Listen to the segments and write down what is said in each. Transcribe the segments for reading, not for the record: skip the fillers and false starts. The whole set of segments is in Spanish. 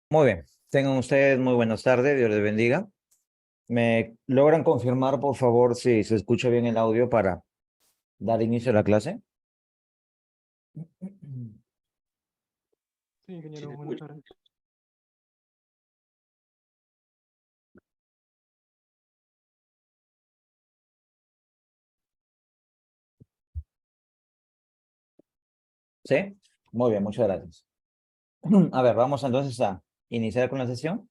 Muy bien, tengan ustedes muy buenas tardes, Dios les bendiga. ¿Me logran confirmar, por favor, si se escucha bien el audio para dar inicio a la clase? Sí, Sí, ingeniero, se buenas escucha. tardes. ¿Sí? Muy bien, muchas gracias. A ver, vamos entonces a iniciar con la sesión.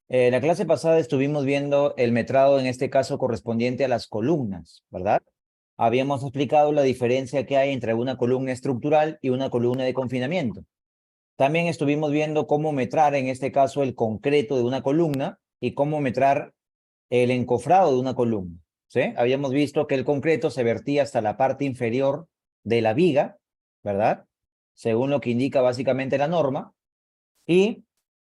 La clase pasada estuvimos viendo el metrado, en este caso correspondiente a las columnas, ¿verdad? Habíamos explicado la diferencia que hay entre una columna estructural y una columna de confinamiento. También estuvimos viendo cómo metrar, en este caso, el concreto de una columna y cómo metrar el encofrado de una columna. ¿Sí? Habíamos visto que el concreto se vertía hasta la parte inferior de la viga, ¿verdad? Según lo que indica básicamente la norma. Y,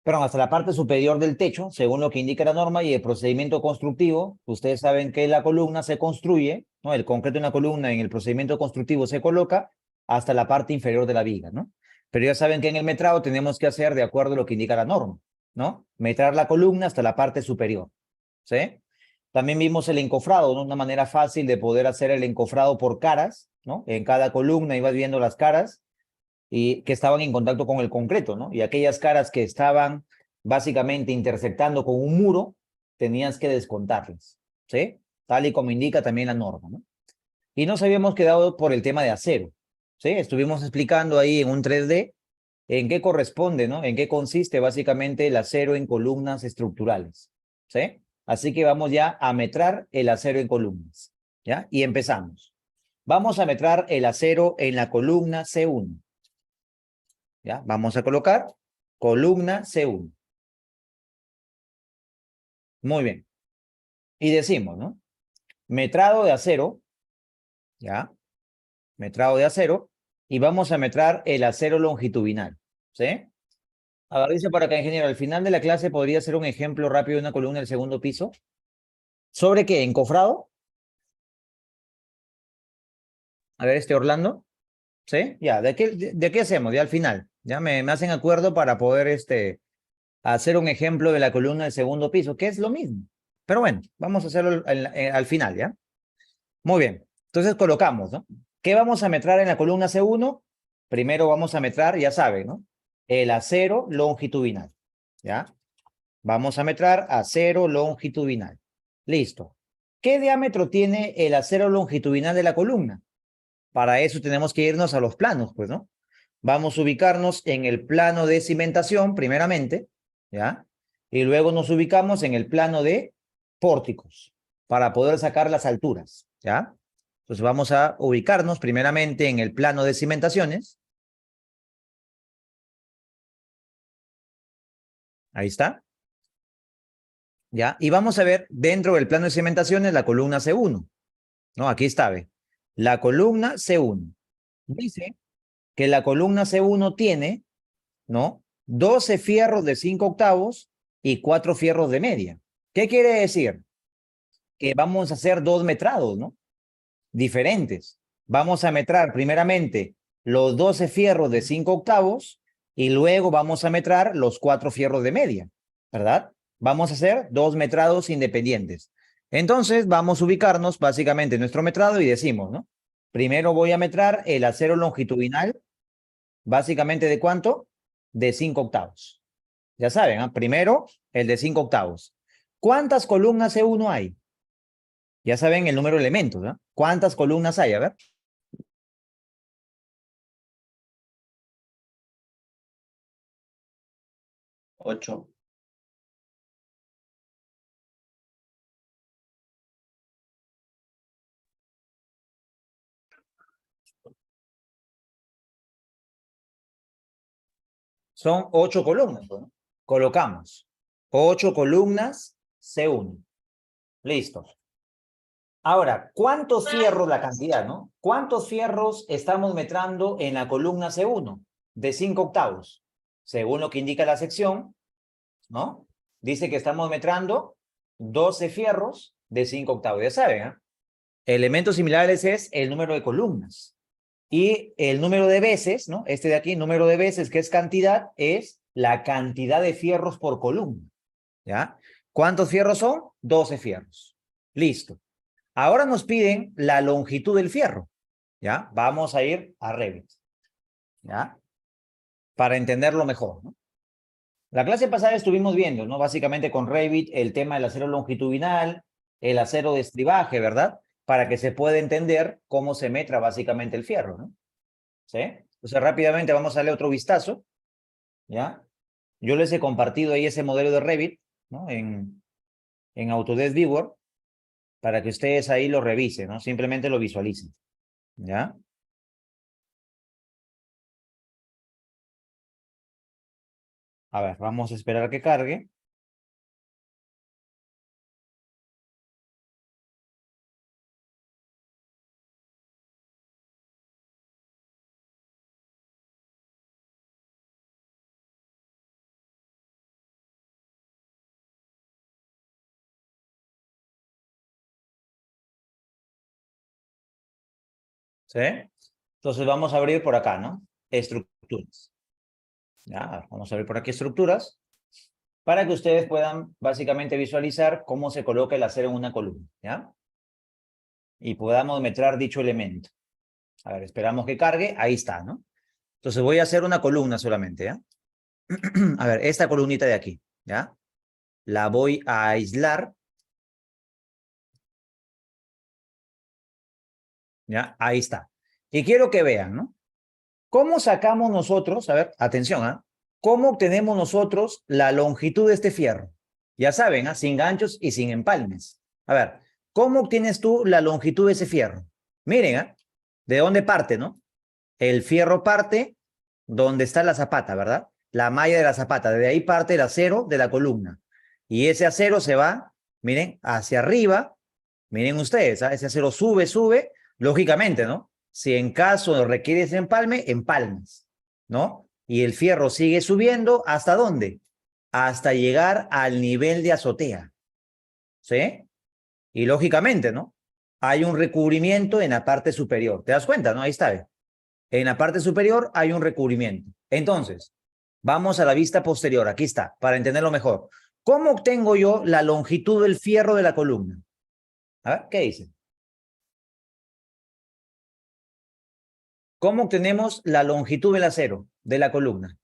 perdón, hasta la parte superior del techo, según lo que indica la norma y el procedimiento constructivo. Ustedes saben que la columna se construye, ¿no? El concreto en la columna en el procedimiento constructivo se coloca hasta la parte inferior de la viga, ¿no? Pero ya saben que en el metrado tenemos que hacer de acuerdo a lo que indica la norma, ¿no? Metrar la columna hasta la parte superior, ¿sí? También vimos el encofrado, ¿no? Una manera fácil de poder hacer el encofrado por caras, ¿no? En cada columna ibas viendo las caras y que estaban en contacto con el concreto, ¿no? Y aquellas caras que estaban básicamente intersectando con un muro, tenías que descontarlas, ¿sí? Tal y como indica también la norma, ¿no? Y nos habíamos quedado por el tema de acero, ¿sí? Estuvimos explicando ahí en un 3D en qué corresponde, ¿no? En qué consiste básicamente el acero en columnas estructurales, ¿sí? Así que vamos ya a metrar el acero en columnas, ¿ya? Y empezamos. Vamos a metrar el acero en la columna C1, ¿ya? Vamos a colocar columna C1. Muy bien. Y decimos, ¿no? Metrado de acero, ¿ya? Metrado de acero. Y vamos a metrar el acero longitudinal, ¿sí? A ver, dice por acá, ingeniero, al final de la clase podría ser un ejemplo rápido de una columna del segundo piso. ¿Sobre qué? ¿Encofrado? A ver, Orlando. ¿Sí? Ya, ¿de qué hacemos? Ya al final. Ya me hacen acuerdo para poder hacer un ejemplo de la columna del segundo piso, que es lo mismo. Pero bueno, vamos a hacerlo al final, ¿ya? Muy bien. Entonces colocamos, ¿no? ¿Qué vamos a metrar en la columna C1? Primero vamos a metrar, ya saben, ¿no? El acero longitudinal, ¿ya? Vamos a metrar acero longitudinal. Listo. ¿Qué diámetro tiene el acero longitudinal de la columna? Para eso tenemos que irnos a los planos, pues, ¿no? Vamos a ubicarnos en el plano de cimentación, primeramente, ¿ya? Y luego nos ubicamos en el plano de pórticos, para poder sacar las alturas, ¿ya? Entonces vamos a ubicarnos primeramente en el plano de cimentaciones. Ahí está, ¿ya? Y vamos a ver dentro del plano de cimentaciones la columna C1, ¿no? Aquí está, ve. La columna C1. Dice que la columna C1 tiene, ¿no? 12 fierros de 5 octavos y 4 fierros de media. ¿Qué quiere decir? Que vamos a hacer dos metrados, ¿no? Diferentes. Vamos a metrar primeramente los 12 fierros de 5 octavos y luego vamos a metrar los 4 fierros de media, ¿verdad? Vamos a hacer dos metrados independientes. Entonces vamos a ubicarnos básicamente en nuestro metrado y decimos, ¿no? Primero voy a metrar el acero longitudinal, básicamente ¿de cuánto? De 5 octavos. Ya saben, ¿eh? Primero el de 5 octavos. ¿Cuántas columnas C1 hay? Ya saben el número de elementos, ¿no? ¿Cuántas columnas hay? A ver. 8. Son 8 columnas, ¿no? Colocamos 8 columnas C1. Listo. Ahora, ¿cuántos fierros la cantidad, no? ¿Cuántos fierros estamos metrando en la columna C1? De 5 octavos. Según lo que indica la sección, ¿no? Dice que estamos metrando 12 fierros de 5 octavos. Ya saben, ¿eh? Elementos similares es el número de columnas. Y el número de veces, ¿no? Este de aquí, número de veces, que es cantidad, es la cantidad de fierros por columna. ¿Ya? ¿Cuántos fierros son? 12 fierros. Listo. Ahora nos piden la longitud del fierro. ¿Ya? Vamos a ir a Revit. ¿Ya? Para entenderlo mejor, ¿no? La clase pasada estuvimos viendo, ¿no? Básicamente con Revit el tema del acero longitudinal, el acero de estribaje, ¿verdad? Para que se pueda entender cómo se metra básicamente el fierro, ¿no? ¿Sí? Entonces rápidamente vamos a darle otro vistazo, ¿ya? Yo les he compartido ahí ese modelo de Revit, ¿no? En Autodesk Viewer, para que ustedes ahí lo revisen, ¿no? Simplemente lo visualicen, ¿ya? A ver, vamos a esperar a que cargue. ¿Sí? Entonces vamos a abrir por acá, ¿no? Estructuras. Ya, vamos a abrir por aquí estructuras para que ustedes puedan básicamente visualizar cómo se coloca el acero en una columna, ¿ya? Y podamos metrar dicho elemento. A ver, esperamos que cargue. Ahí está, ¿no? Entonces voy a hacer una columna solamente, ¿ya? A ver, esta columnita de aquí, ¿ya? La voy a aislar, ¿ya? Ahí está. Y quiero que vean, ¿no? ¿Cómo sacamos nosotros, a ver, atención, ¿ah? ¿Cómo obtenemos nosotros la longitud de este fierro? Ya saben, ¿ah? Sin ganchos y sin empalmes. A ver, ¿cómo obtienes tú la longitud de ese fierro? Miren, ¿ah? ¿De dónde parte, no? El fierro parte donde está la zapata, ¿verdad? La malla de la zapata. De ahí parte el acero de la columna. Y ese acero se va, miren, hacia arriba. Miren ustedes, ¿ah? Ese acero sube, sube, lógicamente, ¿no? Si en caso requieres empalme, empalmas, ¿no? Y el fierro sigue subiendo, ¿hasta dónde? Hasta llegar al nivel de azotea, ¿sí? Y lógicamente, ¿no? Hay un recubrimiento en la parte superior. ¿Te das cuenta, no? Ahí está. En la parte superior hay un recubrimiento. Entonces, vamos a la vista posterior. Aquí está, para entenderlo mejor. ¿Cómo obtengo yo la longitud del fierro de la columna? A ver, ¿qué dice? ¿Cómo obtenemos la longitud del acero de la columna?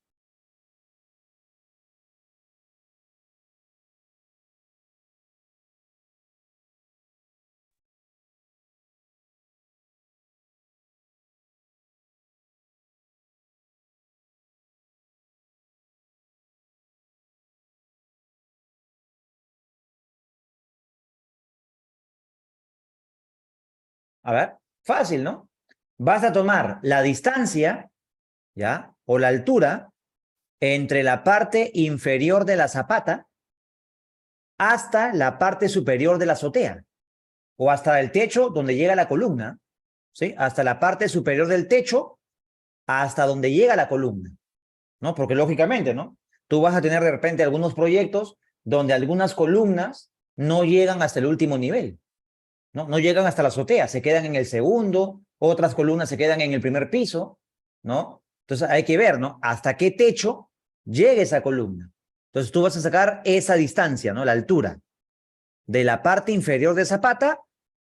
A ver, fácil, ¿no? Vas a tomar la distancia, ¿ya? O la altura entre la parte inferior de la zapata hasta la parte superior de la azotea o hasta el techo donde llega la columna, ¿sí? Hasta la parte superior del techo hasta donde llega la columna, ¿no? Porque lógicamente, ¿no? Tú vas a tener de repente algunos proyectos donde algunas columnas no llegan hasta el último nivel, ¿no? No llegan hasta la azotea, se quedan en el segundo, otras columnas se quedan en el primer piso, ¿no? Entonces hay que ver, ¿no? Hasta qué techo llega esa columna. Entonces tú vas a sacar esa distancia, ¿no? La altura de la parte inferior de zapata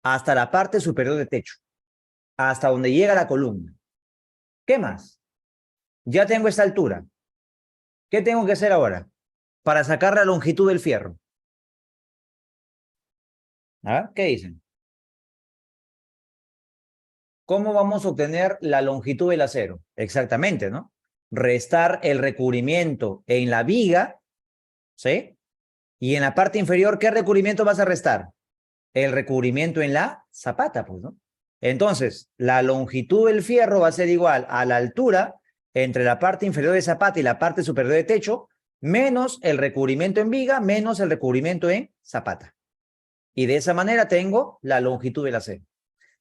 hasta la parte superior del techo, hasta donde llega la columna. ¿Qué más? Ya tengo esta altura. ¿Qué tengo que hacer ahora para sacar la longitud del fierro? A ver, ¿qué dicen? ¿Cómo vamos a obtener la longitud del acero? Exactamente, ¿no? Restar el recubrimiento en la viga, ¿sí? Y en la parte inferior, ¿qué recubrimiento vas a restar? El recubrimiento en la zapata, pues, ¿no? Entonces, la longitud del fierro va a ser igual a la altura entre la parte inferior de zapata y la parte superior de techo, menos el recubrimiento en viga, menos el recubrimiento en zapata. Y de esa manera tengo la longitud del acero.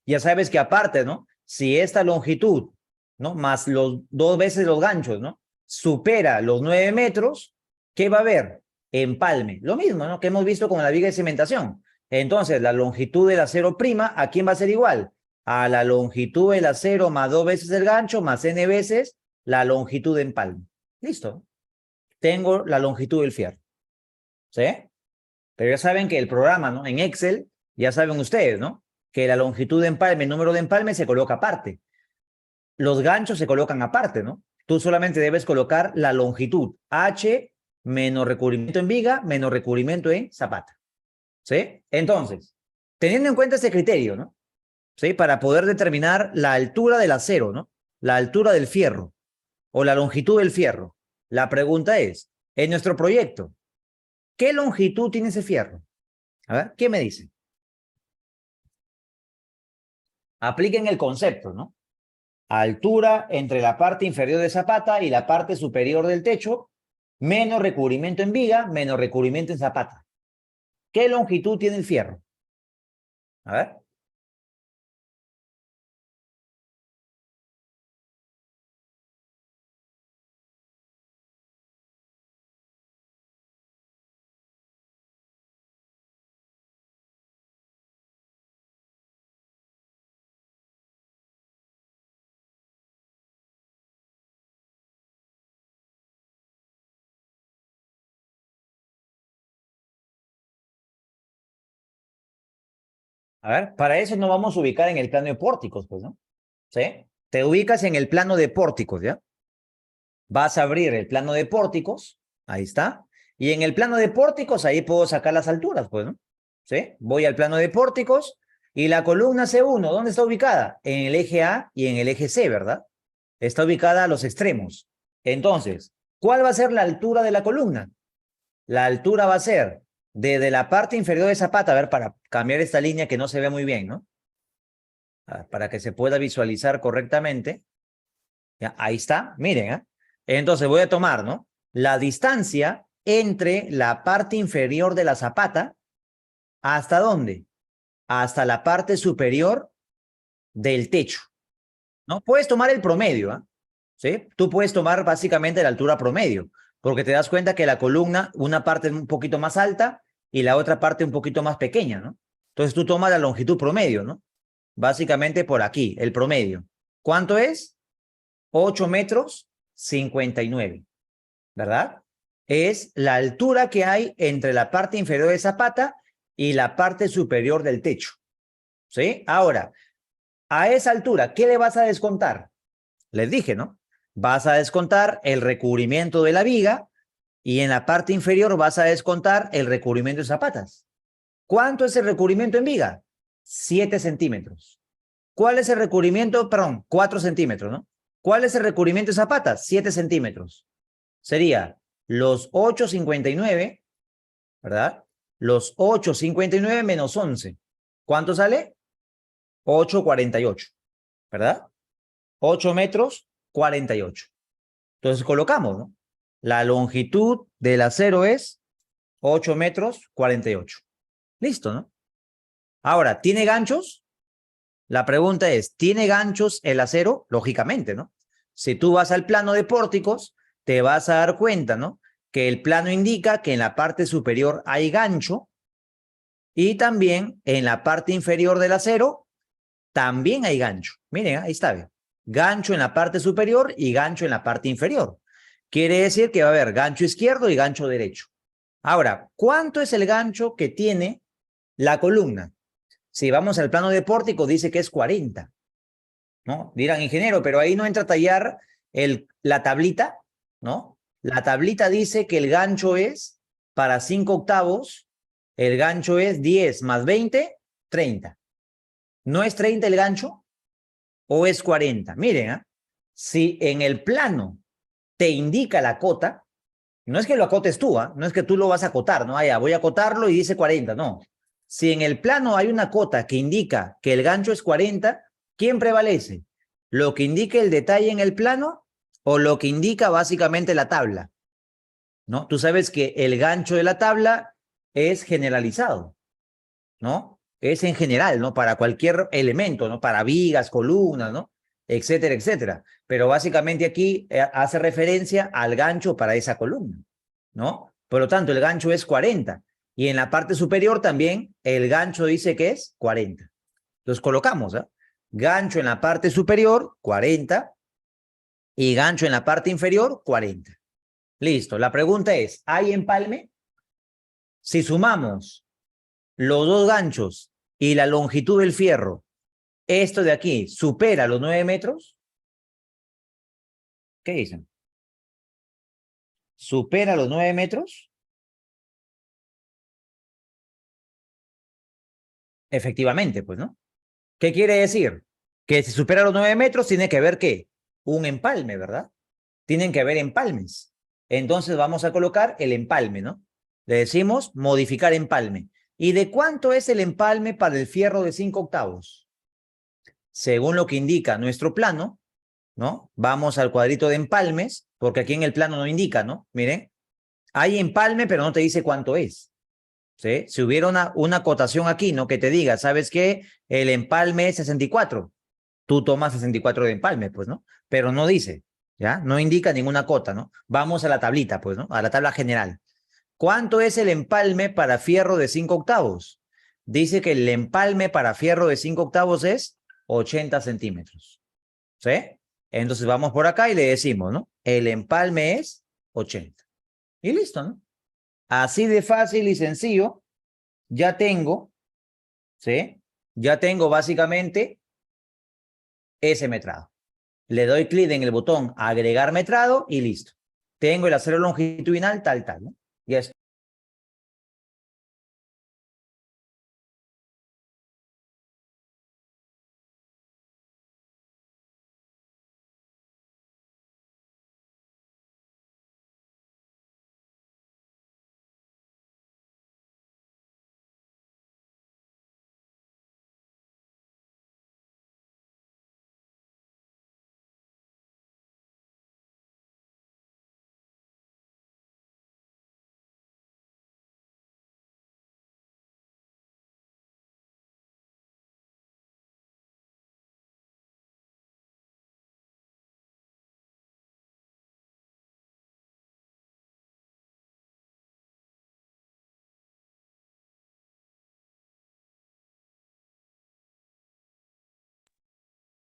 Ya sabes que aparte, ¿no? Si esta longitud, ¿no? Más los 2 veces los ganchos, ¿no? Supera los 9 metros, ¿qué va a haber? Empalme. Lo mismo, ¿no? Que hemos visto con la viga de cimentación. Entonces, la longitud del acero prima, ¿a quién va a ser igual? A la longitud del acero más 2 veces el gancho, más n veces la longitud de empalme. Listo. tengo la longitud del fierro. ¿Sí? Pero ya saben que el programa, ¿no? En Excel, ya saben ustedes, ¿no? Que la longitud de empalme, el número de empalme se coloca aparte. Los ganchos se colocan aparte, ¿no? Tú solamente debes colocar la longitud H menos recubrimiento en viga menos recubrimiento en zapata. ¿Sí? Entonces, teniendo en cuenta este criterio, ¿no? ¿Sí? Para poder determinar la altura del acero, ¿no? La altura del fierro o la longitud del fierro. La pregunta es, en nuestro proyecto, ¿qué longitud tiene ese fierro? A ver, ¿qué me dice? Apliquen el concepto, ¿no? Altura entre la parte inferior de zapata y la parte superior del techo, menos recubrimiento en viga, menos recubrimiento en zapata. ¿Qué longitud tiene el fierro? A ver. A ver, para eso nos vamos a ubicar en el plano de pórticos, pues, ¿no? ¿Sí? Te ubicas en el plano de pórticos, ¿ya? Vas a abrir el plano de pórticos, ahí está. Y en el plano de pórticos, ahí puedo sacar las alturas, pues, ¿no? ¿Sí? Voy al plano de pórticos y la columna C1, ¿dónde está ubicada? En el eje A y en el eje C, ¿verdad? Está ubicada a los extremos. Entonces, ¿cuál va a ser la altura de la columna? La altura va a ser desde la parte inferior de zapata, a ver, para cambiar esta línea que no se ve muy bien, ¿no? Para que se pueda visualizar correctamente. Ya, ahí está, miren, ¿eh? Entonces voy a tomar, ¿no? La distancia entre la parte inferior de la zapata, ¿hasta dónde? Hasta la parte superior del techo, ¿no? Puedes tomar el promedio, ¿ah? ¿Sí? Tú puedes tomar básicamente la altura promedio, porque te das cuenta que la columna, una parte un poquito más alta y la otra parte un poquito más pequeña, ¿no? Entonces tú tomas la longitud promedio, ¿no? Básicamente por aquí, el promedio. ¿Cuánto es? 8,59 metros, ¿verdad? Es la altura que hay entre la parte inferior de zapata y la parte superior del techo, ¿sí? Ahora, a esa altura, ¿qué le vas a descontar? Les dije, ¿no? Vas a descontar el recubrimiento de la viga y en la parte inferior vas a descontar el recubrimiento de zapatas. ¿Cuánto es el recubrimiento en viga? 7 centímetros. ¿Cuál es el recubrimiento? Perdón, 4 centímetros, ¿no? ¿Cuál es el recubrimiento de zapatas? 7 centímetros. Sería los 8,59, ¿verdad? Los 8,59 menos 11. ¿Cuánto sale? 8,48, ¿verdad? 8 metros, 48. Entonces colocamos, ¿no? La longitud del acero es 8 metros, 48. Listo, ¿no? Ahora, ¿tiene ganchos? La pregunta es, ¿tiene ganchos el acero? Lógicamente, ¿no? Si tú vas al plano de pórticos, te vas a dar cuenta, ¿no? Que el plano indica que en la parte superior hay gancho y también en la parte inferior del acero también hay gancho. Miren, ahí está, bien. Gancho en la parte superior y gancho en la parte inferior. Quiere decir que va a haber gancho izquierdo y gancho derecho. Ahora, ¿cuánto es el gancho que tiene la columna? Si vamos al plano de pórtico, dice que es 40, ¿no? Dirán, ingeniero, pero ahí no entra a tallar la tablita, ¿no? La tablita dice que el gancho es, para 5 octavos, el gancho es 10 más 20, 30. ¿No es 30 el gancho o es 40? Miren, ¿eh? Si en el plano te indica la cota, no es que lo acotes tú, ¿eh? No es que tú lo vas a acotar, ¿no? Ya, voy a acotarlo y dice 40, no. Si en el plano hay una cota que indica que el gancho es 40, ¿quién prevalece? ¿Lo que indique el detalle en el plano o lo que indica básicamente la tabla? ¿No? Tú sabes que el gancho de la tabla es generalizado, ¿no? Es en general, ¿no? Para cualquier elemento, ¿no? Para vigas, columnas, ¿no? Etcétera, etcétera. Pero básicamente aquí hace referencia al gancho para esa columna, ¿no? Por lo tanto, el gancho es 40. Y en la parte superior también el gancho dice que es 40. Entonces colocamos, ¿eh? Gancho en la parte superior, 40, y gancho en la parte inferior, 40. Listo. La pregunta es, ¿hay empalme? Si sumamos los dos ganchos y la longitud del fierro, esto de aquí supera los 9 metros, ¿qué dicen? ¿Supera los 9 metros? Efectivamente, pues, ¿no? ¿Qué quiere decir? Que si supera los 9 metros tiene que haber, ¿qué? Un empalme, ¿verdad? Tienen que haber empalmes. Entonces vamos a colocar el empalme, ¿no? Le decimos modificar empalme. ¿Y de cuánto es el empalme para el fierro de 5 octavos? Según lo que indica nuestro plano, ¿no? Vamos al cuadrito de empalmes, porque aquí en el plano no indica, ¿no? Miren, hay empalme, pero no te dice cuánto es. ¿Sí? Si hubiera una acotación aquí, ¿no? Que te diga, ¿sabes qué? El empalme es 64. Tú tomas 64 de empalme, pues, ¿no? Pero no dice, ¿ya? No indica ninguna cota, ¿no? Vamos a la tablita, pues, ¿no? A la tabla general. ¿Cuánto es el empalme para fierro de 5 octavos? Dice que el empalme para fierro de 5 octavos es 80 centímetros. ¿Sí? Entonces vamos por acá y le decimos, ¿no? El empalme es 80. Y listo, ¿no? Así de fácil y sencillo, ya tengo, ¿sí? Ya tengo básicamente ese metrado. Le doy clic en el botón agregar metrado y listo. Tengo el acero longitudinal tal, tal, ¿no? Ya está.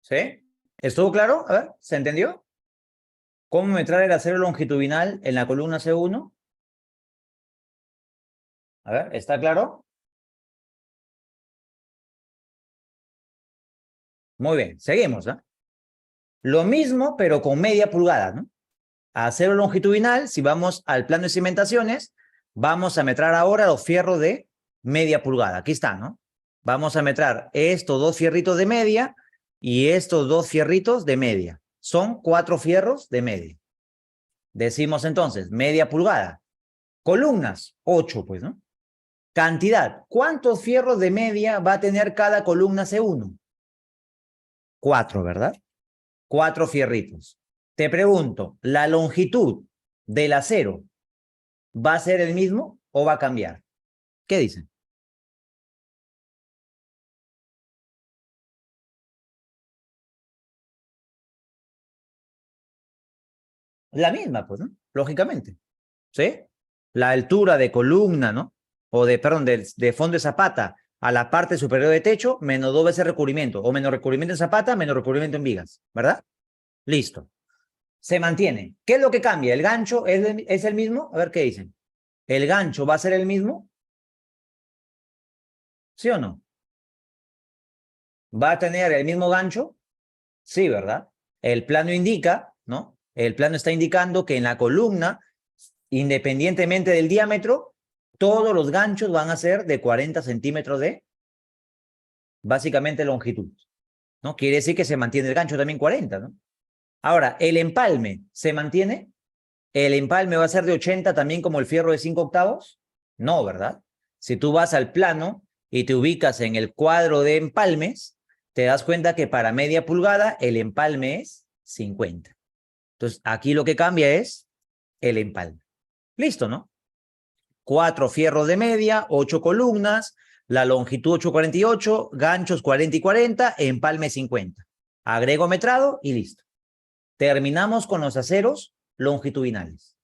¿Sí? ¿Estuvo claro? A ver, ¿se entendió? ¿Cómo metrar el acero longitudinal en la columna C1? A ver, ¿está claro? Muy bien, seguimos, ¿eh? Lo mismo, pero con media pulgada, ¿no? Acero longitudinal, si vamos al plano de cimentaciones, vamos a metrar ahora los fierros de media pulgada. Aquí está, ¿no? Vamos a metrar estos dos fierritos de media y estos dos fierritos de media. Son 4 fierros de media. Decimos entonces, media pulgada. Columnas, 8, pues, ¿no? Cantidad, ¿cuántos fierros de media va a tener cada columna C1? 4, ¿verdad? 4 fierritos. Te pregunto, ¿la longitud del acero va a ser el mismo o va a cambiar? ¿Qué dicen? La misma, pues, ¿no? Lógicamente, ¿sí? La altura de columna, ¿no? O de, perdón, de fondo de zapata a la parte superior de techo, menos 2 veces recubrimiento, o menos recubrimiento en zapata, menos recubrimiento en vigas, ¿verdad? Listo. Se mantiene. ¿Qué es lo que cambia? ¿El gancho es el mismo? A ver qué dicen. ¿El gancho va a ser el mismo? ¿Sí o no? ¿Va a tener el mismo gancho? Sí, ¿verdad? El plano indica, ¿no? El plano está indicando que en la columna, independientemente del diámetro, todos los ganchos van a ser de 40 centímetros de, básicamente, longitud, ¿no? Quiere decir que se mantiene el gancho también 40, ¿no? Ahora, ¿el empalme se mantiene? ¿El empalme va a ser de 80 también como el fierro de 5 octavos? No, ¿verdad? Si tú vas al plano y te ubicas en el cuadro de empalmes, te das cuenta que para media pulgada el empalme es 50. Entonces, aquí lo que cambia es el empalme. Listo, ¿no? 4 fierros de media, 8 columnas, la longitud 8,48, ganchos 40 y 40, empalme 50. Agrego metrado y listo. Terminamos con los aceros longitudinales,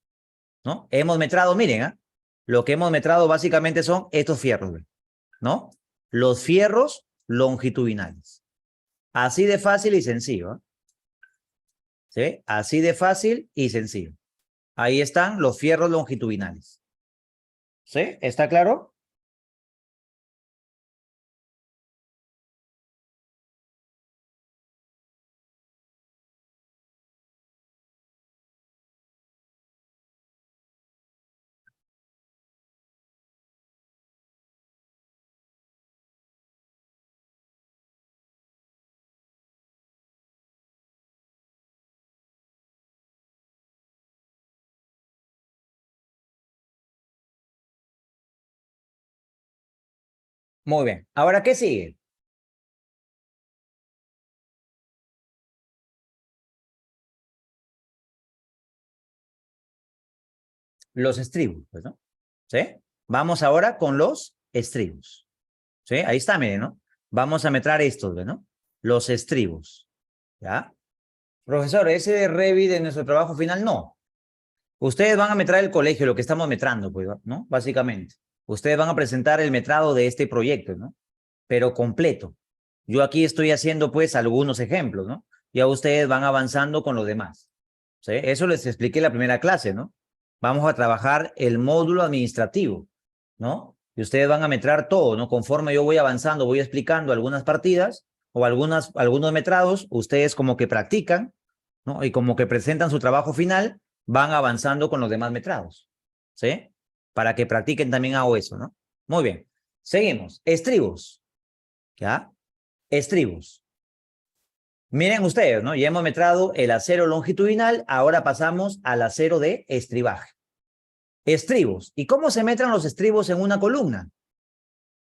¿no? Hemos metrado, miren, ¿eh? Lo que hemos metrado básicamente son estos fierros, ¿no? Los fierros longitudinales. Así de fácil y sencillo, ¿eh? ¿Sí? Así de fácil y sencillo. Ahí están los fierros longitudinales. ¿Sí? ¿Está claro? Muy bien. Ahora, ¿qué sigue? Los estribos, pues, ¿no? ¿Sí? Vamos ahora con los estribos. ¿Sí? Ahí está, miren, ¿no? Vamos a metrar estos, ¿no? Los estribos. ¿Ya? Profesor, ese de Revit de nuestro trabajo final, no. Ustedes van a metrar el colegio, lo que estamos metrando, pues, ¿no? Básicamente. Ustedes van a presentar el metrado de este proyecto, ¿no? Pero completo. Yo aquí estoy haciendo, pues, algunos ejemplos, ¿no? Ya ustedes van avanzando con los demás. ¿Sí? Eso les expliqué en la primera clase, ¿no? Vamos a trabajar el módulo administrativo, ¿no? Y ustedes van a metrar todo, ¿no? Conforme yo voy avanzando, voy explicando algunas partidas o algunos metrados, ustedes como que practican, ¿no? Y como que presentan su trabajo final, van avanzando con los demás metrados, ¿sí? Para que practiquen también hago eso, ¿no? Muy bien. Seguimos. Estribos, ¿ya? Estribos. Miren ustedes, ¿no? Ya hemos metrado el acero longitudinal, ahora pasamos al acero de estribaje. Estribos. ¿Y cómo se metran los estribos en una columna?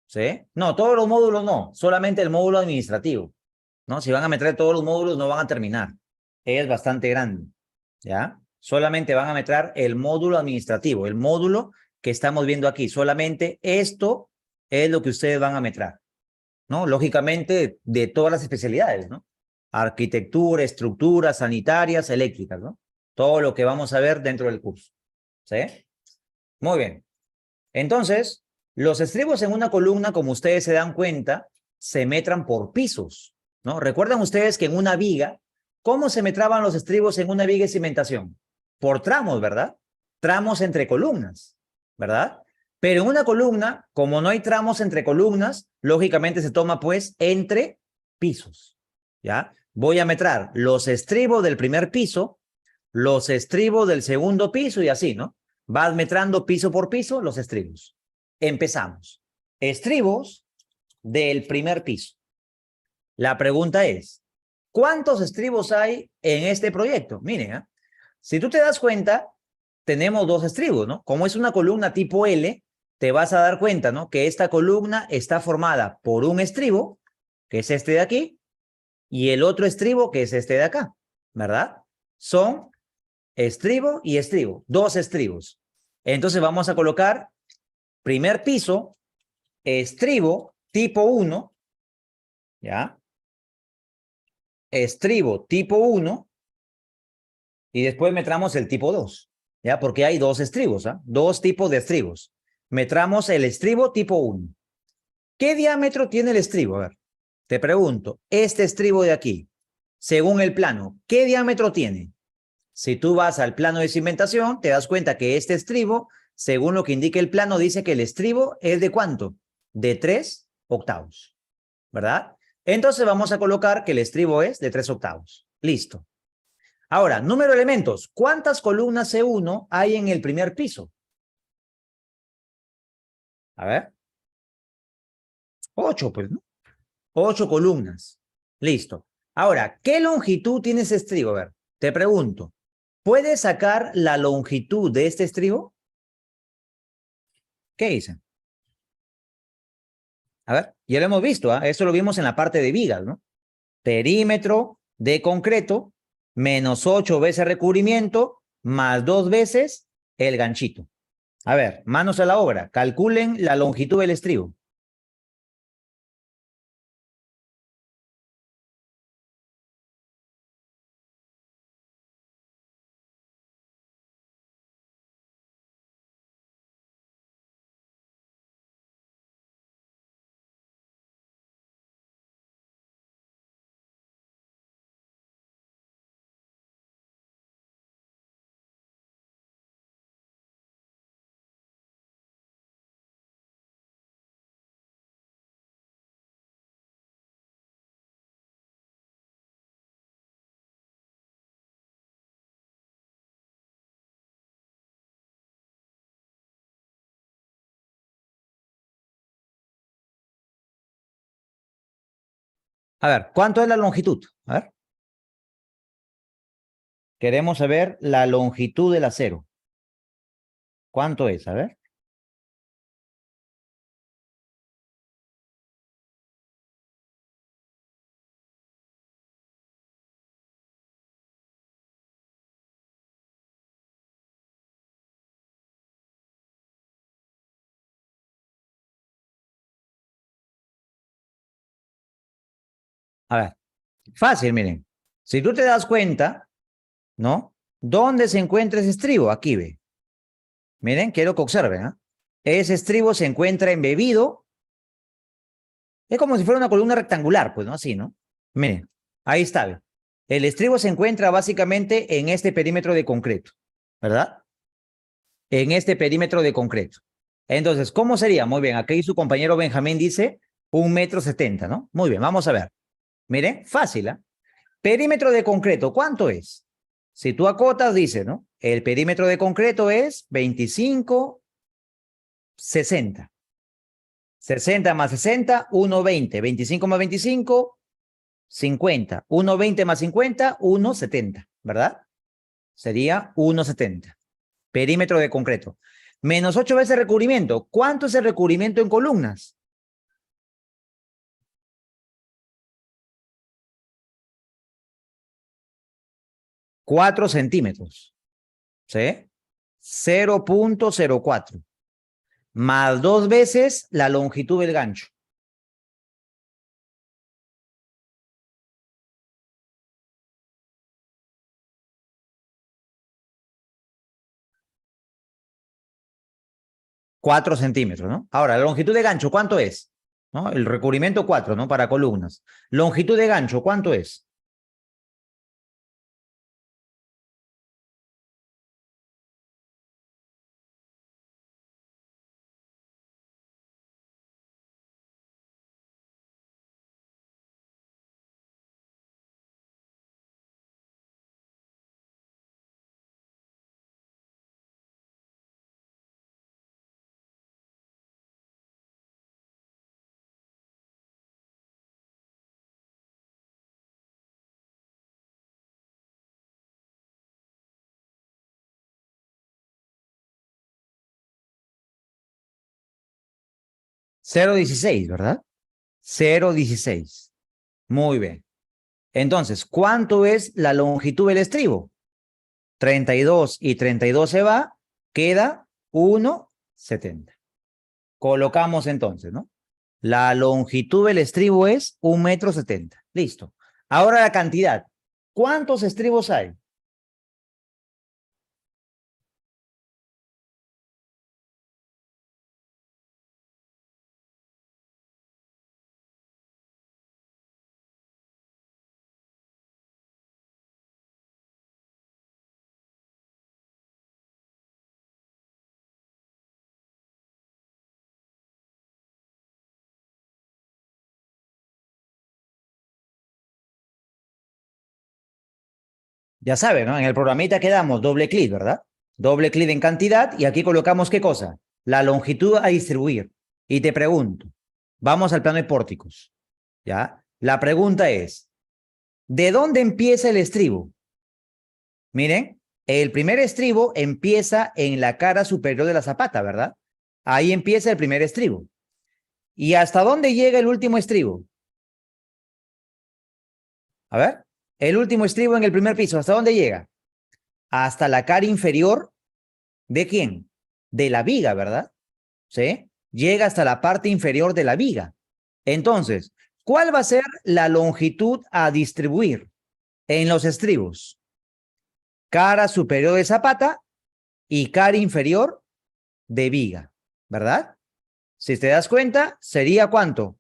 ¿Sí? No, todos los módulos no, solamente el módulo administrativo, ¿no? Si van a meter todos los módulos no van a terminar. Es bastante grande, ¿ya? Solamente van a meter el módulo administrativo, el módulo que estamos viendo aquí. Solamente esto es lo que ustedes van a meter, ¿no? Lógicamente, de todas las especialidades, ¿no? Arquitectura, estructuras, sanitarias, eléctricas, ¿no? Todo lo que vamos a ver dentro del curso, ¿sí? Muy bien. Entonces, los estribos en una columna, como ustedes se dan cuenta, se metran por pisos, ¿no? Recuerdan ustedes que en una viga, ¿cómo se metraban los estribos en una viga de cimentación? Por tramos, ¿verdad? Tramos entre columnas, ¿verdad? Pero en una columna, como no hay tramos entre columnas, lógicamente se toma pues entre pisos, ¿ya? Voy a metrar los estribos del primer piso, los estribos del segundo piso y así, ¿no? Vas metrando piso por piso los estribos. Empezamos. Estribos del primer piso. La pregunta es, ¿cuántos estribos hay en este proyecto? Miren, ¿eh? Si tú te das cuenta, tenemos dos estribos, ¿no? Como es una columna tipo L, te vas a dar cuenta, ¿no? Que esta columna está formada por un estribo, que es este de aquí, y el otro estribo, que es este de acá, ¿verdad? Son estribo y estribo, dos estribos. Entonces vamos a colocar primer piso, estribo tipo 1, ¿ya? Estribo tipo 1 y después metramos el tipo 2, ¿ya? Porque hay dos estribos, ¿ah? Dos tipos de estribos. Metramos el estribo tipo 1. ¿Qué diámetro tiene el estribo? A ver, te pregunto, este estribo de aquí, según el plano, ¿qué diámetro tiene? Si tú vas al plano de cimentación, te das cuenta que este estribo, según lo que indica el plano, dice que el estribo es de ¿cuánto? De 3/8, ¿verdad? Entonces vamos a colocar que el estribo es de 3/8. Listo. Ahora, número de elementos. ¿Cuántas columnas C1 hay en el primer piso? A ver, 8, pues, ¿no? 8 columnas. Listo. Ahora, ¿qué longitud tiene ese estribo? A ver, te pregunto, ¿puedes sacar la longitud de este estribo? ¿Qué dicen? A ver, ya lo hemos visto, ¿ah? Eso lo vimos en la parte de vigas, ¿no? Perímetro de concreto menos 8 veces recubrimiento más 2 veces el ganchito. A ver, manos a la obra. Calculen la longitud del estribo. A ver, ¿cuánto es la longitud? A ver. Queremos saber la longitud del acero. ¿Cuánto es? A ver. A ver, fácil, miren. Si tú te das cuenta, ¿no? ¿Dónde se encuentra ese estribo? Aquí ve. Miren, quiero que observen, ¿ah? Ese estribo se encuentra embebido. Es como si fuera una columna rectangular, pues, ¿no? Así, ¿no? Miren, ahí está, ve. El estribo se encuentra básicamente en este perímetro de concreto, ¿verdad? En este perímetro de concreto. Entonces, ¿cómo sería? Muy bien, aquí su compañero Benjamín dice 1,70 m, ¿no? Muy bien, vamos a ver. Miren, fácil, ¿ah? Perímetro de concreto, ¿cuánto es? Si tú acotas, dice, ¿no? El perímetro de concreto es 25, 60. 60 más 60, 1,20. 25 más 25, 50. 1,20 más 50, 1,70, ¿verdad? Sería 1,70. Perímetro de concreto. Menos 8 veces recubrimiento. ¿Cuánto es el recubrimiento en columnas? 4 centímetros. ¿Sí? 0,04. Más 2 veces la longitud del gancho. 4 centímetros, ¿no? Ahora, la longitud de gancho, ¿cuánto es? ¿No? El recubrimiento 4, ¿no? Para columnas. Longitud de gancho, ¿cuánto es? Cero coma 16, ¿verdad? 0,16. Muy bien. Entonces, ¿cuánto es la longitud del estribo? 32 y 32 se va, queda 1,70. Colocamos entonces, ¿no? La longitud del estribo es 1,70 m. Listo. Ahora la cantidad. ¿Cuántos estribos hay? Ya saben, ¿no? En el programita quedamos doble clic, ¿verdad? Doble clic en cantidad y aquí colocamos ¿qué cosa? La longitud a distribuir. Y te pregunto, vamos al plano de pórticos, ¿ya? La pregunta es, ¿de dónde empieza el estribo? Miren, el primer estribo empieza en la cara superior de la zapata, ¿verdad? Ahí empieza el primer estribo. ¿Y hasta dónde llega el último estribo? A ver, el último estribo en el primer piso, ¿hasta dónde llega? Hasta la cara inferior. ¿De quién? De la viga, ¿verdad? ¿Sí? Llega hasta la parte inferior de la viga. Entonces, ¿cuál va a ser la longitud a distribuir en los estribos? Cara superior de zapata y cara inferior de viga, ¿verdad? Si te das cuenta, ¿sería cuánto?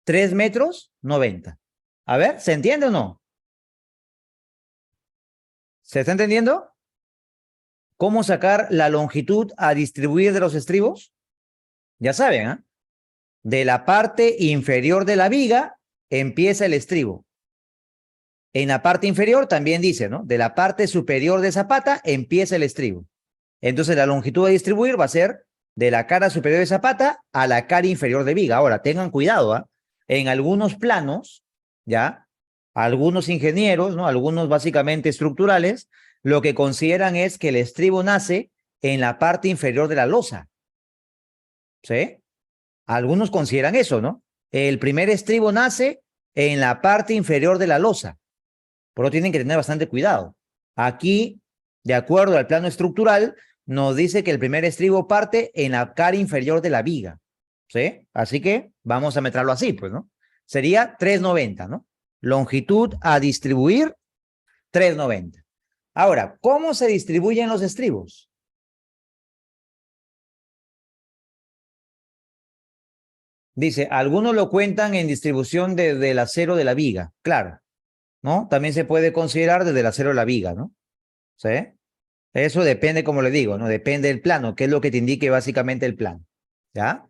3,90 m. A ver, ¿se entiende o no? ¿Se está entendiendo? ¿Cómo sacar la longitud a distribuir de los estribos? Ya saben, ¿ah? De la parte inferior de la viga empieza el estribo. En la parte inferior también dice, ¿no? De la parte superior de zapata empieza el estribo. Entonces la longitud a distribuir va a ser de la cara superior de zapata a la cara inferior de viga. Ahora, tengan cuidado, ¿ah? En algunos planos ¿ya? Algunos ingenieros, ¿no? Algunos básicamente estructurales, lo que consideran es que el estribo nace en la parte inferior de la losa, ¿sí? Algunos consideran eso, ¿no? El primer estribo nace en la parte inferior de la losa, pero tienen que tener bastante cuidado. Aquí, de acuerdo al plano estructural, nos dice que el primer estribo parte en la cara inferior de la viga, ¿sí? Así que vamos a meterlo así, pues, ¿no? Sería 390, ¿no? Longitud a distribuir, 390. Ahora, ¿cómo se distribuyen los estribos? Dice, algunos lo cuentan en distribución desde el acero de la viga, claro, ¿no? También se puede considerar desde el acero de la viga, ¿no? ¿Sí? Eso depende, como le digo, ¿no? Depende del plano, que es lo que te indique básicamente el plano, ¿ya?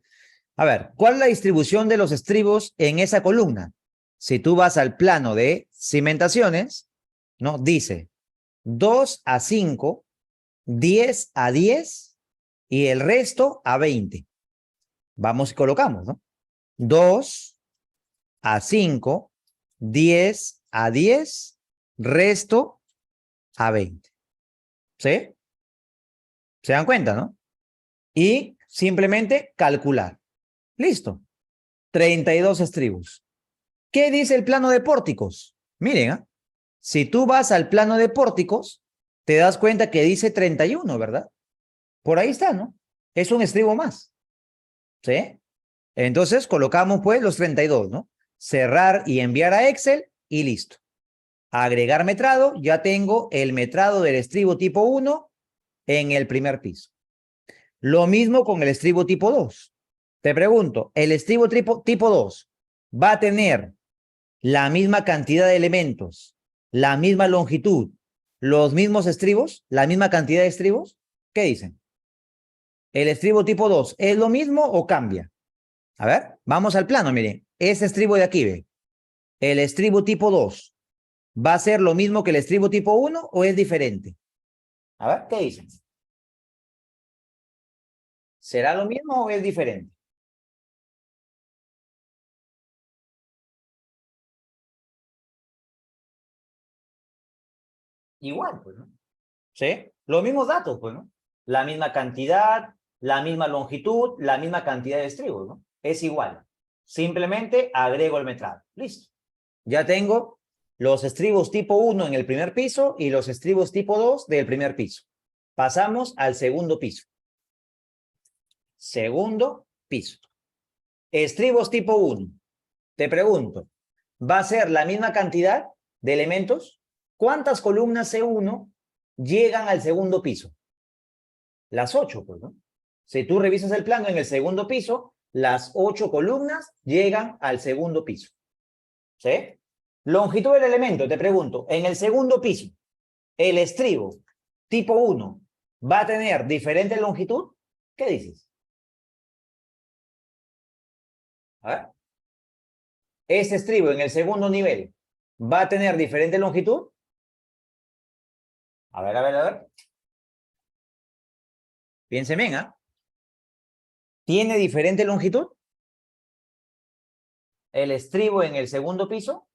A ver, ¿cuál es la distribución de los estribos en esa columna? Si tú vas al plano de cimentaciones, ¿no? Dice 2:5, 10:10 y el resto a 20. Vamos y colocamos, ¿no? 2:5, 10:10, resto a 20. ¿Sí? ¿Se dan cuenta, no? Y simplemente calcular. Listo. 32 estribos. ¿Qué dice el plano de pórticos? Miren, ¿eh? Si tú vas al plano de pórticos, te das cuenta que dice 31, ¿verdad? Por ahí está, ¿no? Es un estribo más. ¿Sí? Entonces colocamos pues los 32, ¿no? Cerrar y enviar a Excel y listo. Agregar metrado, ya tengo el metrado del estribo tipo 1 en el primer piso. Lo mismo con el estribo tipo 2. Te pregunto, ¿el estribo tipo 2 va a tener la misma cantidad de elementos, la misma longitud, los mismos estribos, la misma cantidad de estribos? ¿Qué dicen? ¿El estribo tipo 2 es lo mismo o cambia? A ver, vamos al plano, miren. Ese estribo de aquí, ve. ¿El estribo tipo 2 va a ser lo mismo que el estribo tipo 1 o es diferente? A ver, ¿qué dicen? ¿Será lo mismo o es diferente? Igual, pues, ¿no? ¿Sí? Los mismos datos, pues, ¿no? La misma cantidad, la misma longitud, la misma cantidad de estribos, ¿no? Es igual. Simplemente agrego el metrado. Listo. Ya tengo los estribos tipo 1 en el primer piso y los estribos tipo 2 del primer piso. Pasamos al segundo piso. Segundo piso. Estribos tipo 1. Te pregunto, ¿va a ser la misma cantidad de elementos? ¿Cuántas columnas C1 llegan al segundo piso? Las 8, pues, ¿no? Si tú revisas el plano en el segundo piso, las 8 columnas llegan al segundo piso. ¿Sí? Longitud del elemento, te pregunto, en el segundo piso, el estribo tipo 1 va a tener diferente longitud. ¿Qué dices? A ver. Ese estribo en el segundo nivel va a tener diferente longitud. A ver, a ver, a ver. Piensen bien, ¿ah? ¿Tiene diferente longitud? El estribo en el segundo piso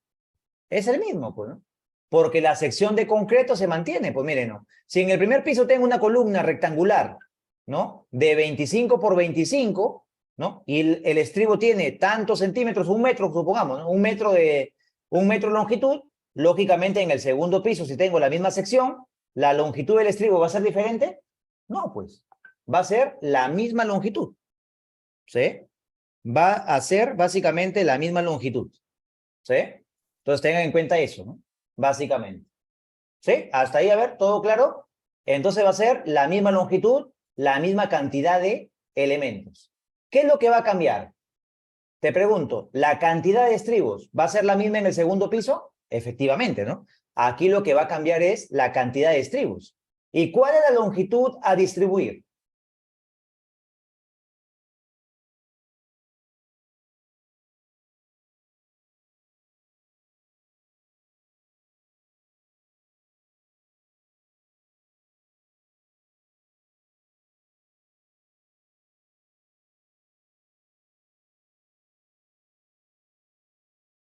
es el mismo, pues, ¿no? Porque la sección de concreto se mantiene, pues miren, ¿no? Si en el primer piso tengo una columna rectangular, ¿no? De 25 por 25, ¿no? Y el estribo tiene tantos centímetros, 1 metro, supongamos, ¿no? 1 metro de longitud, lógicamente en el segundo piso, si tengo la misma sección, ¿la longitud del estribo va a ser diferente? No, pues, va a ser la misma longitud, ¿sí? Va a ser básicamente la misma longitud, ¿sí? Entonces tengan en cuenta eso, ¿no? Básicamente. ¿Sí? Hasta ahí, a ver, ¿todo claro? Entonces va a ser la misma longitud, la misma cantidad de elementos. ¿Qué es lo que va a cambiar? Te pregunto, ¿la cantidad de estribos va a ser la misma en el segundo piso? Efectivamente, ¿no? Aquí lo que va a cambiar es la cantidad de estribos. ¿Y cuál es la longitud a distribuir?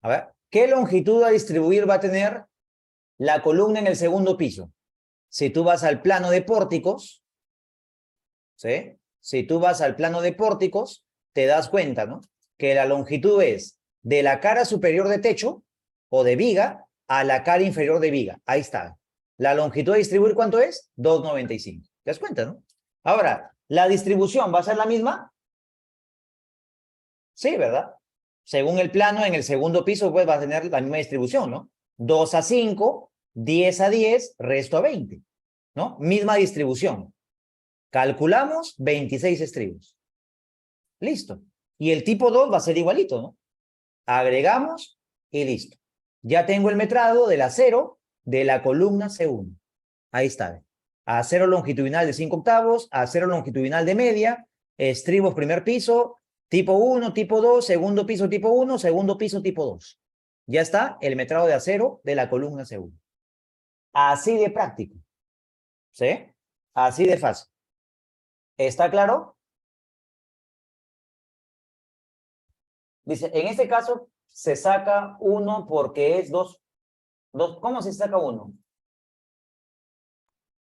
A ver, ¿Qué longitud a distribuir va a tener la columna en el segundo piso? Si tú vas al plano de pórticos, ¿sí? Si tú vas al plano de pórticos, te das cuenta, ¿no? Que la longitud es de la cara superior de techo o de viga a la cara inferior de viga. Ahí está. La longitud a distribuir, ¿cuánto es? 2,95. ¿Te das cuenta, no? Ahora, ¿la distribución va a ser la misma? Sí, ¿verdad? Según el plano, en el segundo piso, pues va a tener la misma distribución, ¿no? 2:5, 10:10, resto a 20, ¿no? Misma distribución. Calculamos 26 estribos. Listo. Y el tipo 2 va a ser igualito, ¿no? Agregamos y listo. Ya tengo el metrado del acero de la columna C1. Ahí está. Acero longitudinal de 5 octavos, acero longitudinal de media, estribos primer piso, tipo 1, tipo 2, segundo piso tipo 1, segundo piso tipo 2. Ya está el metrado de acero de la columna C1. Así de práctico. ¿Sí? Así de fácil. ¿Está claro? Dice, en este caso se saca 1 porque es 2. ¿Cómo se saca 1?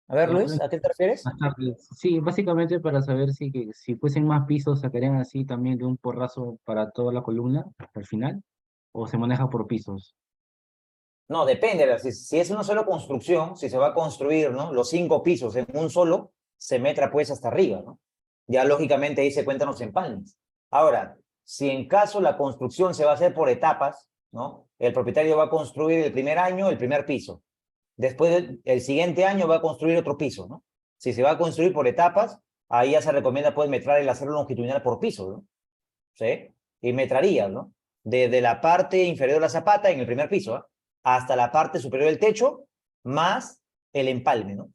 A ver, Ya, Luis, ¿a qué te refieres? más tarde. Sí, básicamente para saber si fuesen más pisos, sacarían así también de un porrazo para toda la columna hasta el final, o se maneja por pisos. No, depende. Si es una sola construcción, si se va a construir, ¿no? Los 5 pisos en un solo, se metra pues hasta arriba, ¿no? Ya lógicamente ahí se cuentan los empalmes. Ahora, si en caso la construcción se va a hacer por etapas, ¿no? El propietario va a construir el primer año el primer piso. Después, el siguiente año va a construir otro piso, ¿no? Si se va a construir por etapas, ahí ya se recomienda pues metrar el acero longitudinal por piso, ¿no? ¿Sí? Y metrarías, ¿no? Desde la parte inferior de la zapata en el primer piso, ¿eh? Hasta la parte superior del techo, más el empalme, ¿no?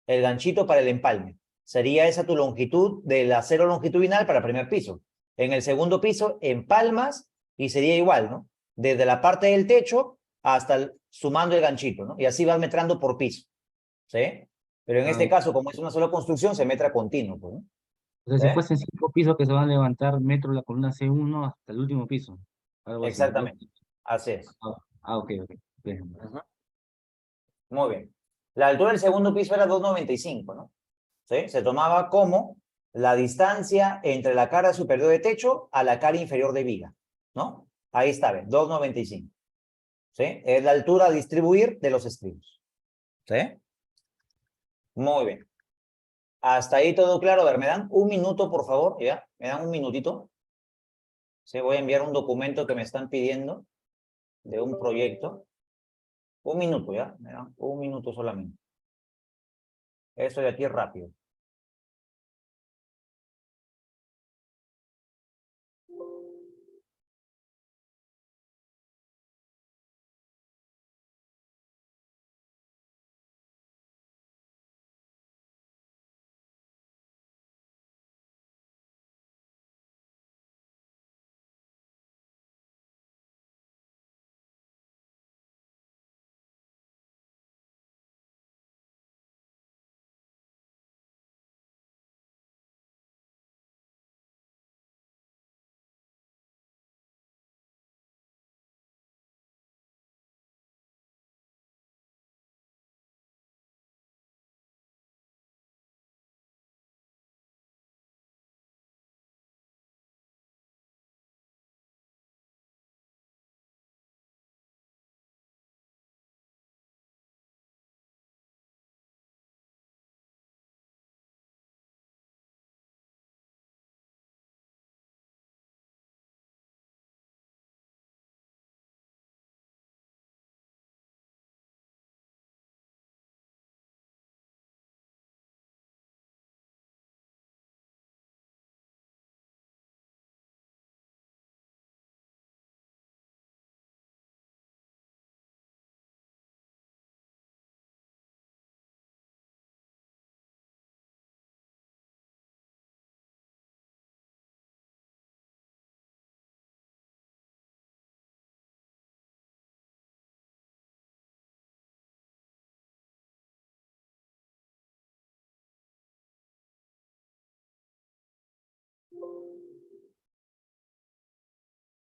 El ganchito para el empalme. Sería esa tu longitud del acero longitudinal para el primer piso. En el segundo piso, empalmas y sería igual, ¿no? Desde la parte del techo hasta sumando el ganchito, ¿no? Y así vas metrando por piso, ¿sí? Pero en Ah, este caso, como es una sola construcción, se metra continuo, pues, ¿no? o sea, ¿Sí? si fuesen 5 pisos que se van a levantar metro la columna C1 hasta el último piso, algo así. Exactamente. Así es. Ok, ok. Bien. Ujú. Muy bien. La altura del segundo piso era 2,95, ¿no? ¿Sí? Se tomaba como la distancia entre la cara superior de techo a la cara inferior de viga, ¿no? Ahí está, ¿ven? 2,95. ¿Sí? Es la altura a distribuir de los estribos. ¿Sí? Muy bien. Hasta ahí todo claro. A ver, ¿me dan un minuto, por favor? ¿Ya? ¿Me dan un minutito? Sí, voy a enviar un documento que me están pidiendo de un proyecto. Un minuto, ¿ya? Me dan un minuto solamente. Eso de aquí es rápido.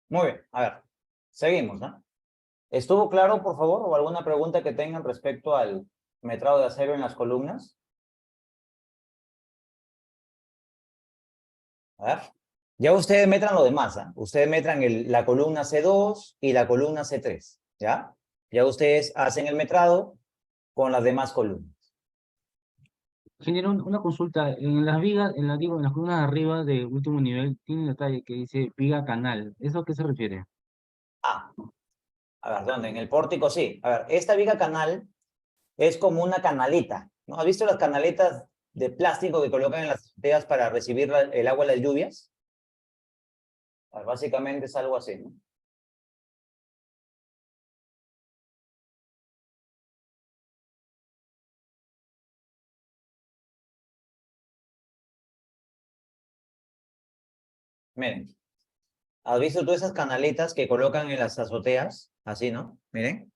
Muy bien. A ver, seguimos, ¿no? ¿Estuvo claro, por favor? ¿O alguna pregunta que tengan respecto al metrado de acero en las columnas? A ver. Ya ustedes metran lo demás, ¿ah? Ustedes metran la columna C2 y la columna C3, ¿ya? Ya ustedes hacen el metrado con las demás columnas. Ingeniero, una consulta. En las vigas, digo, en las columnas de arriba de último nivel, tiene un detalle que dice viga canal. ¿Eso a qué se refiere? Ah, a ver, ¿dónde? En el pórtico, sí. A ver, esta viga canal es como una canaleta, ¿no? ¿Has visto las canaletas de plástico que colocan en las azoteas para recibir el agua de las lluvias? A ver, básicamente es algo así, ¿no? Miren, ¿has visto tú esas canaletas que colocan en las azoteas? Así, ¿no? Miren,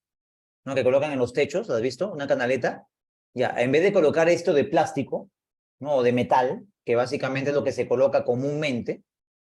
¿no? Que colocan en los techos, ¿has visto? Una canaleta. Ya, en vez de colocar esto de plástico, ¿no? O de metal, que básicamente es lo que se coloca comúnmente,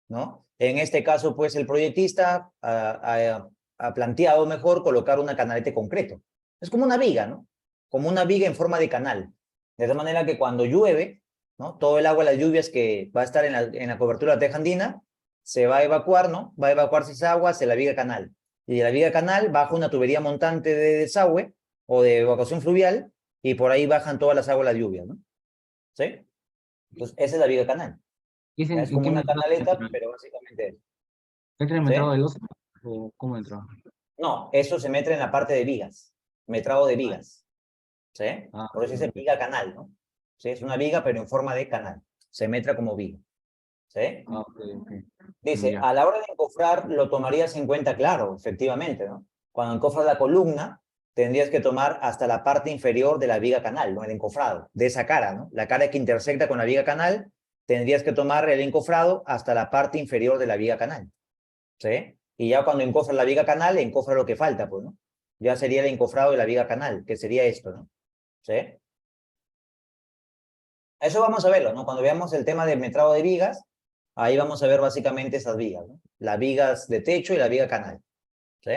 ¿no? En este caso, pues, el proyectista ha planteado mejor colocar una canaleta de concreto. Es como una viga, ¿no? Como una viga en forma de canal. De esa manera que cuando llueve, ¿no? Todo el agua de las lluvias que va a estar en la cobertura tejandina se va a evacuar, ¿no? Va a evacuarse esa agua hacia la viga canal. Y de la viga canal baja una tubería montante de desagüe o de evacuación fluvial y por ahí bajan todas las aguas de las lluvias, ¿no? ¿Sí? Entonces, esa es la viga canal. ¿Y es Es en como qué una metrado canaleta, entra? pero básicamente es. ¿Entra en el metrado ¿Sí? de los o cómo entra? No, eso se mete en la parte de vigas, metrado de Ah, vigas. ¿Sí? Por eso ok, dice ok. viga canal, ¿no? ¿Sí? Es una viga, pero en forma de canal. Se metra como viga. ¿Sí? Ok, ok. Dice, Ya. a la hora de encofrar lo tomarías en cuenta, claro, efectivamente, ¿no? Cuando encofras la columna, tendrías que tomar hasta la parte inferior de la viga canal, ¿no? El encofrado, de esa cara, ¿no? La cara que intersecta con la viga canal, tendrías que tomar el encofrado hasta la parte inferior de la viga canal, ¿sí? Y ya cuando encofras la viga canal, encofra lo que falta, pues, ¿no? Ya sería el encofrado de la viga canal, que sería esto, ¿no? ¿Sí? Eso vamos a verlo, ¿no? Cuando veamos el tema del metrado de vigas, ahí vamos a ver básicamente esas vigas, ¿no? Las vigas de techo y la viga canal, ¿sí?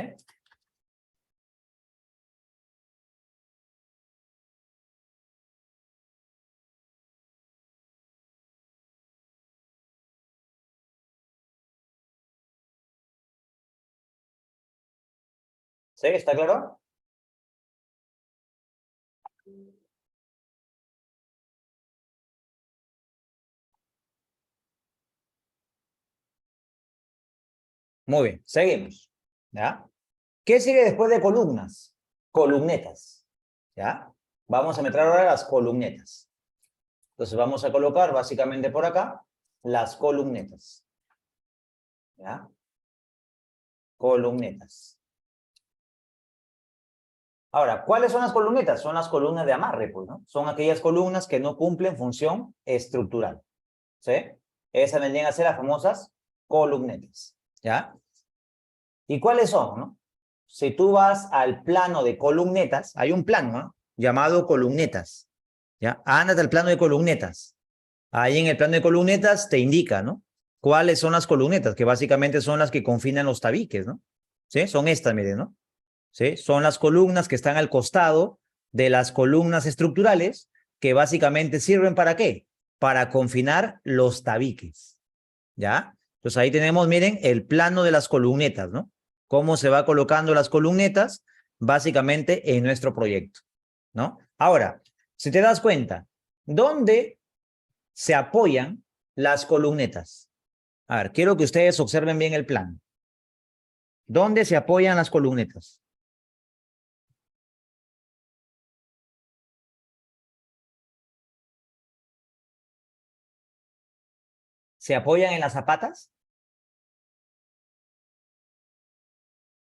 ¿Sí? ¿Está claro? Muy bien, seguimos, ¿ya? ¿Qué sigue después de columnas? Columnetas, ¿ya? Vamos a meter ahora las columnetas. Entonces vamos a colocar básicamente por acá las columnetas, ¿ya? Columnetas. Ahora, ¿cuáles son las columnetas? Son las columnas de amarre, pues, ¿no? Son aquellas columnas que no cumplen función estructural, ¿sí? Esas vendrían a ser las famosas columnetas, ¿ya? ¿Y cuáles son, no? Si tú vas al plano de columnetas, hay un plano, ¿no? Llamado columnetas, ¿ya? Ándate al plano de columnetas. Ahí en el plano de columnetas te indica, ¿no? ¿Cuáles son las columnetas? Que básicamente son las que confinan los tabiques, ¿no? ¿Sí? Son estas, miren, ¿no? ¿Sí? Son las columnas que están al costado de las columnas estructurales que básicamente sirven ¿para qué? Para confinar los tabiques, ¿ya? Entonces ahí tenemos, miren, el plano de las columnetas, ¿no? Cómo se va colocando las columnetas básicamente en nuestro proyecto, ¿no? Ahora, si te das cuenta, ¿dónde se apoyan las columnetas? A ver, quiero que ustedes observen bien el plan. ¿Dónde se apoyan las columnetas? ¿Se apoyan en las zapatas?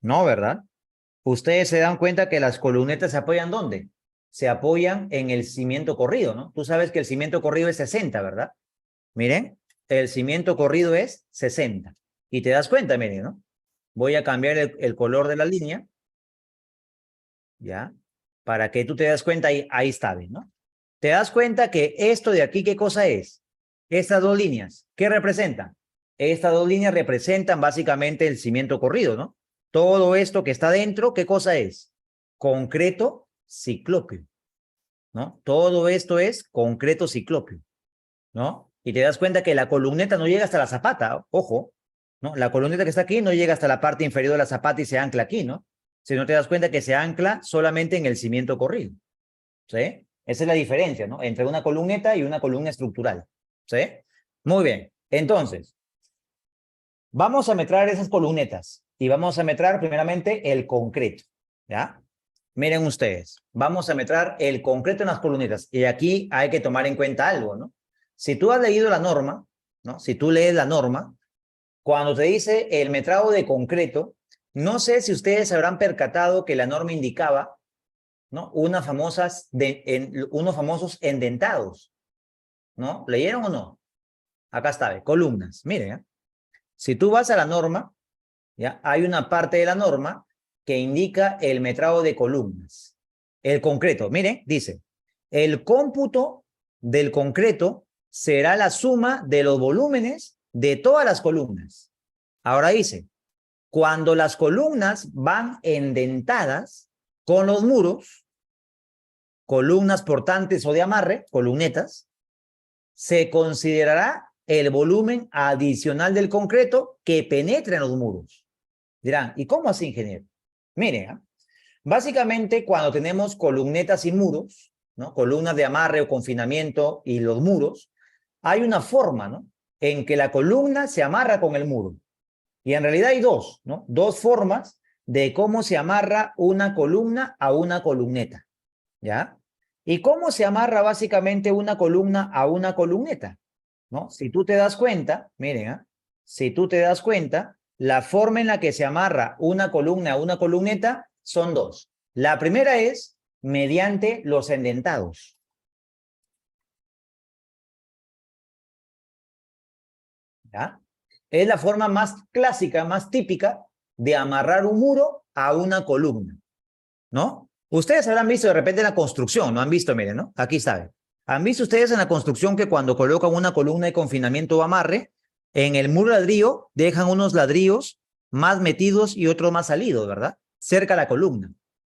No, ¿verdad? Ustedes se dan cuenta que las columnetas se apoyan ¿dónde? Se apoyan en el cimiento corrido, ¿no? Tú sabes que el cimiento corrido es 60, ¿verdad? Miren, el cimiento corrido es 60. Y te das cuenta, miren, ¿no? Voy a cambiar el color de la línea, ¿ya? Para que tú te das cuenta, ahí está, ¿no? Te das cuenta que esto de aquí, ¿qué cosa es? Estas dos líneas, ¿qué representan? Estas dos líneas representan básicamente el cimiento corrido, ¿no? Todo esto que está dentro, ¿qué cosa es? Concreto ciclópeo, ¿no? Todo esto es concreto ciclópeo, ¿no? Y te das cuenta que la columneta no llega hasta la zapata, ojo, ¿no? La columneta que está aquí no llega hasta la parte inferior de la zapata y se ancla aquí, ¿no? Si no te das cuenta que se ancla solamente en el cimiento corrido, ¿sí? Esa es la diferencia, ¿no? Entre una columneta y una columna estructural, ¿sí? Muy bien. Entonces, vamos a metrar esas columnetas y vamos a metrar primeramente el concreto, ¿ya? Miren ustedes, vamos a metrar el concreto en las columnetas y aquí hay que tomar en cuenta algo, ¿no? Si tú has leído la norma, ¿no? Si tú lees la norma, cuando te dice el metrado de concreto, no sé si ustedes habrán percatado que la norma indicaba, ¿no? Unos famosos endentados, ¿no? ¿Leyeron o no? Acá está, columnas. Miren, ¿eh? Si tú vas a la norma, ¿ya? Hay una parte de la norma que indica el metrado de columnas. El concreto, miren, dice, el cómputo del concreto será la suma de los volúmenes de todas las columnas. Ahora dice, cuando las columnas van endentadas con los muros, columnas portantes o de amarre, columnetas, se considerará el volumen adicional del concreto que penetra en los muros. Dirán, ¿y cómo así, ingeniero? Miren, ¿eh? Básicamente cuando tenemos columnetas y muros, ¿no? Columnas de amarre o confinamiento y los muros, hay una forma, ¿no? En que la columna se amarra con el muro. Y en realidad hay dos, ¿no? Dos formas de cómo se amarra una columna a una columneta, ¿ya? ¿Y cómo se amarra básicamente una columna a una columneta? ¿No? Si tú te das cuenta, miren, ¿eh? Si tú te das cuenta, la forma en la que se amarra una columna a una columneta son dos. La primera es mediante los endentados. ¿Ya? Es la forma más clásica, más típica de amarrar un muro a una columna, ¿no? Ustedes habrán visto de repente en la construcción, ¿no han visto? Miren, ¿no? Aquí está. ¿Han visto ustedes en la construcción que cuando colocan una columna de confinamiento o amarre, en el muro ladrillo dejan unos ladrillos más metidos y otros más salidos, ¿verdad? Cerca a la columna,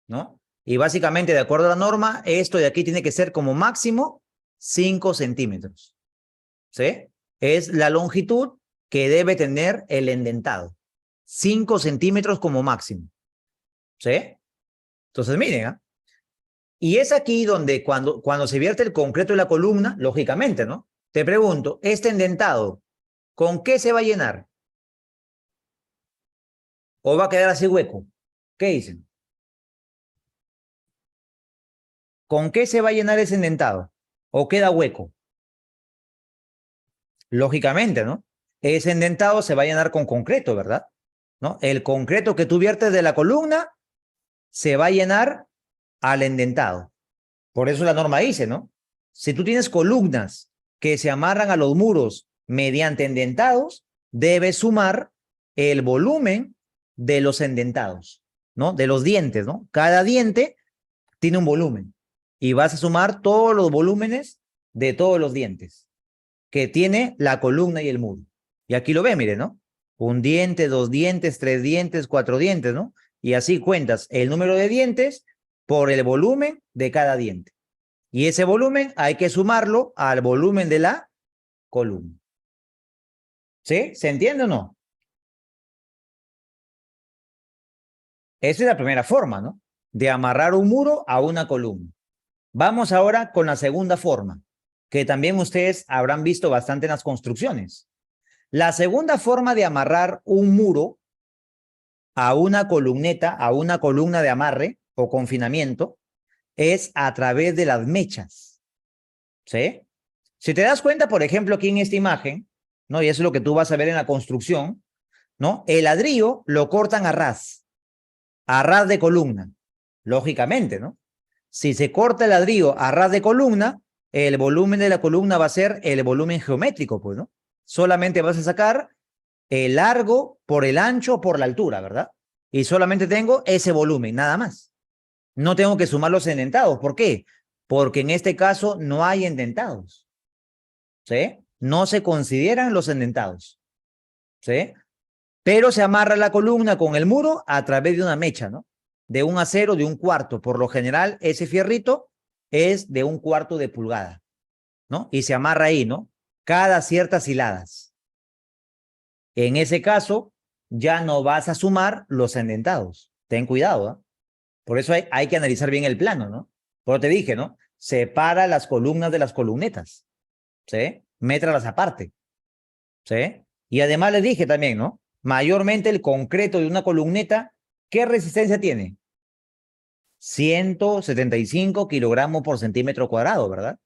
¿no? Y básicamente, de acuerdo a la norma, esto de aquí tiene que ser como máximo 5 centímetros, ¿sí? Es la longitud que debe tener el endentado. 5 centímetros como máximo, ¿sí? Entonces, miren, ¿eh? Y es aquí donde cuando se vierte el concreto de la columna, lógicamente, ¿no? Te pregunto, este endentado, ¿con qué se va a llenar? ¿O va a quedar así hueco? ¿Qué dicen? ¿Con qué se va a llenar ese endentado? ¿O queda hueco? Lógicamente, ¿no? Ese endentado se va a llenar con concreto, ¿verdad? ¿No? El concreto que tú viertes de la columna se va a llenar al endentado. Por eso la norma dice, ¿no? Si tú tienes columnas que se amarran a los muros mediante endentados, debes sumar el volumen de los endentados, ¿no? De los dientes, ¿no? Cada diente tiene un volumen y vas a sumar todos los volúmenes de todos los dientes que tiene la columna y el muro. Y aquí lo ve, mire, ¿no? Un diente, dos dientes, tres dientes, cuatro dientes, ¿no? Y así cuentas el número de dientes por el volumen de cada diente. Y ese volumen hay que sumarlo al volumen de la columna. ¿Sí? ¿Se entiende o no? Esa es la primera forma, ¿no? De amarrar un muro a una columna. Vamos ahora con la segunda forma, que también ustedes habrán visto bastante en las construcciones. La segunda forma de amarrar un muro a una columneta, a una columna de amarre o confinamiento, es a través de las mechas. ¿Sí? Si te das cuenta, por ejemplo, aquí en esta imagen, ¿no? Y eso es lo que tú vas a ver en la construcción, ¿no? El ladrillo lo cortan a ras de columna, lógicamente, ¿no? Si se corta el ladrillo a ras de columna, el volumen de la columna va a ser el volumen geométrico, pues, ¿no? Solamente vas a sacar el largo por el ancho por la altura, ¿verdad? Y solamente tengo ese volumen, nada más. No tengo que sumar los endentados. ¿Por qué? Porque en este caso no hay endentados, ¿sí? No se consideran los endentados, ¿sí? pero se amarra la columna con el muro a través de una mecha, ¿no? De un acero de un cuarto. Por lo general, ese fierrito es de un cuarto de pulgada, ¿no? Y se amarra ahí, ¿no? Cada ciertas hiladas. En ese caso, ya no vas a sumar los endentados. Ten cuidado, ¿eh? Por eso hay que analizar bien el plano, ¿no? Por te dije, ¿no? Separa las columnas de las columnetas, ¿sí? Métralas aparte, ¿sí? Y además les dije también, ¿no? Mayormente el concreto de una columneta, ¿qué resistencia tiene? 175 kilogramos por centímetro cuadrado, ¿verdad?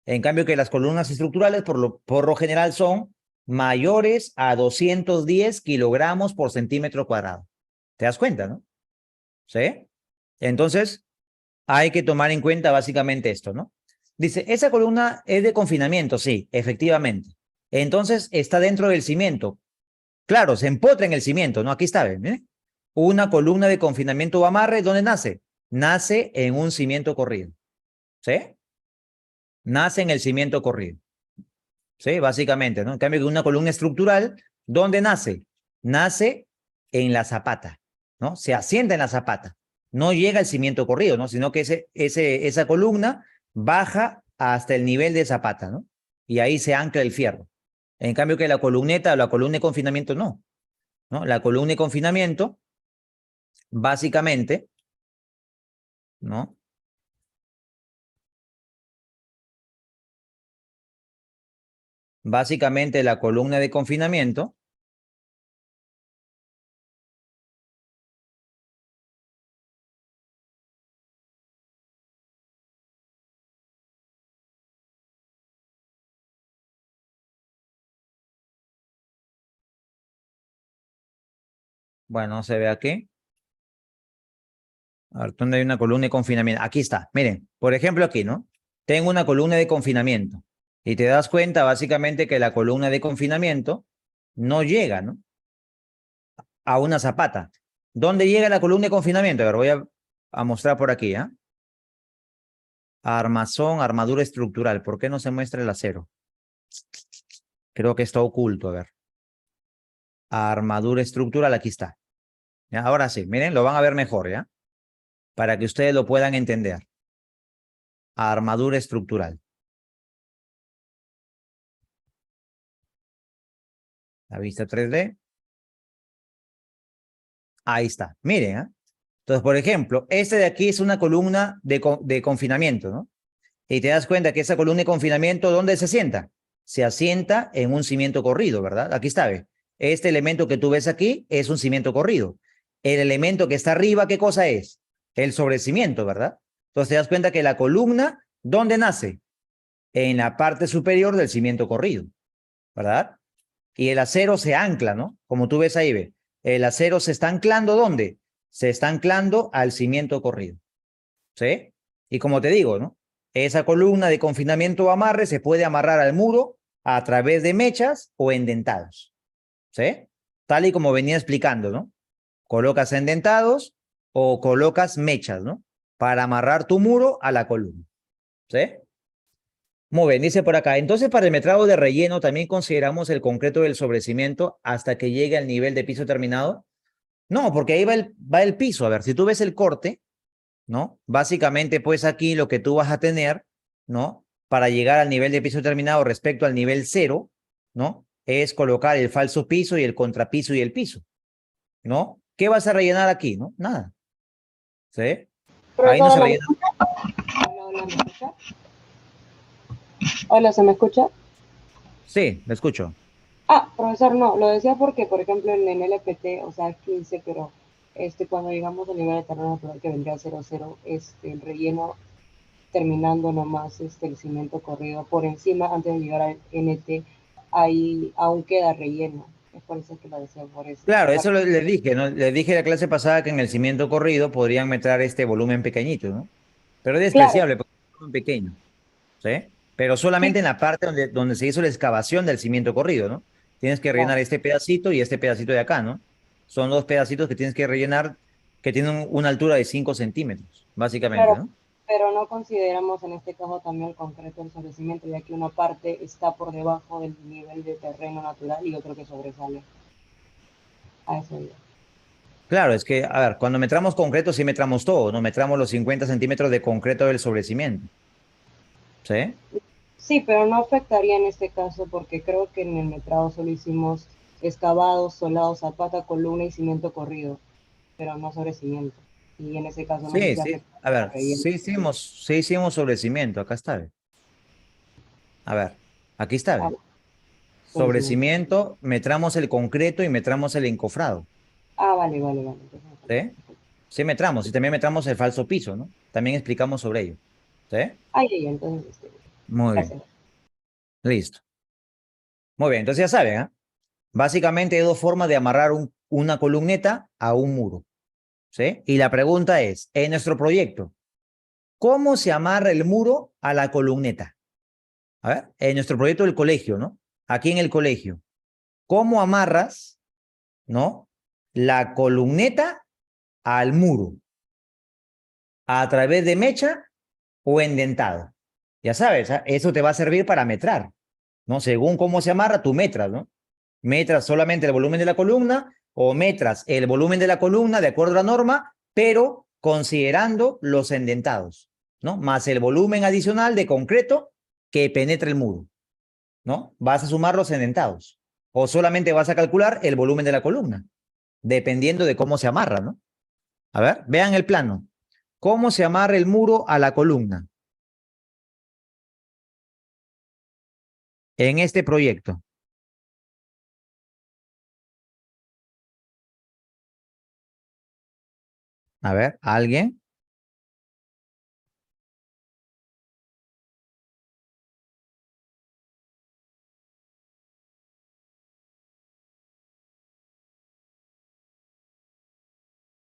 En cambio que las columnas estructurales por lo general son mayores a 210 kilogramos por centímetro cuadrado. ¿Te das cuenta, no? ¿Sí? Entonces, hay que tomar en cuenta básicamente esto, ¿no? Dice, esa columna es de confinamiento, sí, efectivamente. Entonces, está dentro del cimiento. Claro, se empotra en el cimiento, ¿no? Aquí está, ¿ven? ¿Eh? Una columna de confinamiento o amarre, ¿dónde nace? Nace en un cimiento corrido, ¿sí? Nace en el cimiento corrido, ¿sí? Básicamente, ¿no? En cambio, que una columna estructural, ¿dónde nace? Nace en la zapata, ¿no? Se asienta en la zapata. No llega al cimiento corrido, ¿no? Sino que esa columna baja hasta el nivel de zapata, ¿no? Y ahí se ancla el fierro. En cambio que la columneta o la columna de confinamiento no, ¿no? La columna de confinamiento, básicamente, ¿no? Básicamente la columna de confinamiento, bueno, no se ve aquí. A ver, ¿dónde hay una columna de confinamiento? Aquí está, miren, por ejemplo aquí, ¿no? Tengo una columna de confinamiento y te das cuenta básicamente que la columna de confinamiento no llega, ¿no? A una zapata. ¿Dónde llega la columna de confinamiento? A ver, voy a mostrar por aquí, ¿ah? ¿Eh? Armazón, armadura estructural. ¿Por qué no se muestra el acero? Creo que está oculto, a ver. Armadura estructural, aquí está. ¿Ya? Ahora sí, miren, lo van a ver mejor, ¿ya? Para que ustedes lo puedan entender. Armadura estructural. La vista 3D. Ahí está. Miren, ¿eh? Entonces, por ejemplo, este de aquí es una columna de confinamiento, ¿no? Y te das cuenta que esa columna de confinamiento, ¿dónde se asienta? Se asienta en un cimiento corrido, ¿verdad? Aquí está, ¿ve? Este elemento que tú ves aquí es un cimiento corrido. El elemento que está arriba, ¿qué cosa es? El sobrecimiento, ¿verdad? Entonces te das cuenta que la columna, ¿dónde nace? En la parte superior del cimiento corrido, ¿verdad? Y el acero se ancla, ¿no? Como tú ves ahí, ve. El acero se está anclando, ¿dónde? Se está anclando al cimiento corrido, ¿sí? Y como te digo, ¿no? Esa columna de confinamiento o amarre se puede amarrar al muro a través de mechas o endentados, ¿sí? Tal y como venía explicando, ¿no? Colocas endentados o colocas mechas, ¿no? Para amarrar tu muro a la columna, ¿sí? Muy bien, dice por acá. Entonces, para el metrado de relleno también consideramos el concreto del sobrecimiento hasta que llegue al nivel de piso terminado. No, porque ahí va el piso. A ver, si tú ves el corte, ¿no? Básicamente, pues aquí lo que tú vas a tener, ¿no? Para llegar al nivel de piso terminado respecto al nivel cero, ¿no? Es colocar el falso piso y el contrapiso y el piso, ¿no? ¿Qué vas a rellenar aquí? ¿No? Nada, ¿sí? Ahí no Profesora, se ¿me rellena. escucha? Hola, hola, ¿me escucha? Hola, ¿se me escucha? Sí, me escucho. Profesor, no, lo decía porque, por ejemplo, en el LPT, o sea, es 15, pero cuando llegamos al nivel de terreno natural que vendría a 0,0, el relleno terminando nomás el cimiento corrido por encima, antes de llegar al NT, ahí aún queda relleno. Es por eso que lo decía, por eso. Claro, eso les dije, ¿no? Les dije la clase pasada que en el cimiento corrido podrían meter este volumen pequeñito, ¿no? Pero es Claro, despreciable porque es un volumen pequeño, ¿sí? Pero solamente sí, en la parte donde se hizo la excavación del cimiento corrido, ¿no? Tienes que rellenar claro, este pedacito y este pedacito de acá, ¿no? Son dos pedacitos que tienes que rellenar que tienen una altura de 5 centímetros, básicamente, claro, ¿no? pero no consideramos en este caso también el concreto del sobrecimiento, ya que una parte está por debajo del nivel de terreno natural y otro que sobresale. A eso iba. Claro, es que, a ver, cuando metramos concreto, sí metramos todo, ¿no? Metramos los 50 centímetros de concreto del sobrecimiento. ¿Sí? Sí, pero no afectaría en este caso porque creo que en el metrado solo hicimos excavados, solados, zapata, columna y cimiento corrido, pero no sobre cimiento. Y en ese caso no sé Sí, si sí. afecta A al ver, relleno. sí hicimos sobrecimiento. Acá está. Ve. A ver, aquí está. Ah, Ve. sobre cimiento. Sobrecimiento, metramos el concreto y metramos el encofrado. Ah, vale, vale, vale. Entonces, ¿Sí? Sí metramos. Y también metramos el falso piso, ¿no? También explicamos sobre ello. ¿Sí? ay, ay, entonces, Muy bien. gracias. Listo. Muy bien. Entonces ya saben, ¿ah? Básicamente hay dos formas de amarrar una columneta a un muro. ¿Sí? Y la pregunta es, en nuestro proyecto, ¿cómo se amarra el muro a la columneta? A ver, en nuestro proyecto del colegio, ¿no? Aquí en el colegio, ¿cómo amarras, ¿no? La columneta al muro, a través de mecha o endentado. Ya sabes, ¿ah? Eso te va a servir para metrar, ¿no? Según cómo se amarra, tú metras, ¿no? Metras solamente el volumen de la columna o metras el volumen de la columna de acuerdo a la norma, pero considerando los endentados, ¿no? Más el volumen adicional de concreto que penetra el muro, ¿no? Vas a sumar los endentados o solamente vas a calcular el volumen de la columna, dependiendo de cómo se amarra, ¿no? A ver, vean el plano. ¿Cómo se amarra el muro a la columna en este proyecto? A ver, ¿alguien?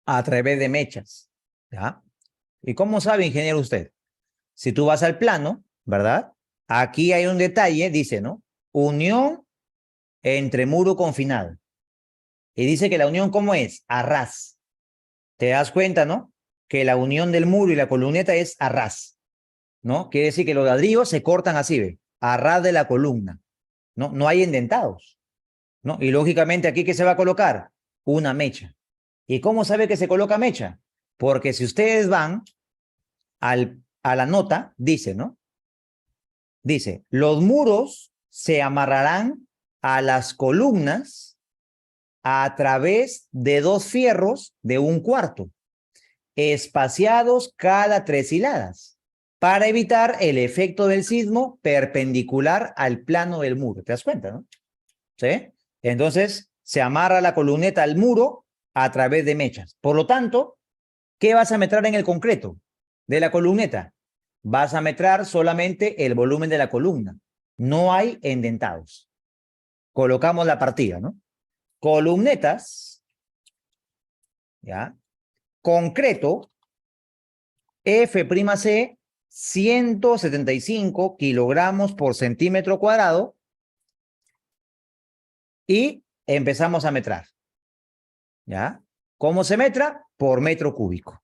A través de mechas, ¿ya? ¿Y cómo sabe, ingeniero, usted? Si tú vas al plano, ¿verdad? Aquí hay un detalle, dice, ¿no? Unión entre muro confinado. Y dice que la unión, ¿cómo es? A ras. Te das cuenta, ¿no? Que la unión del muro y la columneta es a ras, ¿no? Quiere decir que los ladrillos se cortan así, ¿ve? A ras de la columna, ¿no? No hay indentados, ¿no? Y lógicamente aquí, ¿qué se va a colocar? Una mecha. ¿Y cómo sabe que se coloca mecha? Porque si ustedes van a la nota, dice, ¿no? Dice, los muros se amarrarán a las columnas a través de dos fierros de 1/4, espaciados cada 3 hiladas, para evitar el efecto del sismo perpendicular al plano del muro. ¿Te das cuenta, no? ¿Sí? Entonces, se amarra la columneta al muro a través de mechas. Por lo tanto, ¿qué vas a metrar en el concreto de la columneta? Vas a metrar solamente el volumen de la columna. No hay endentados. Colocamos la partida, ¿no? Columnetas, ¿ya? Concreto, F'C, 175 kilogramos por centímetro cuadrado y empezamos a metrar, ¿ya? ¿Cómo se metra? Por metro cúbico,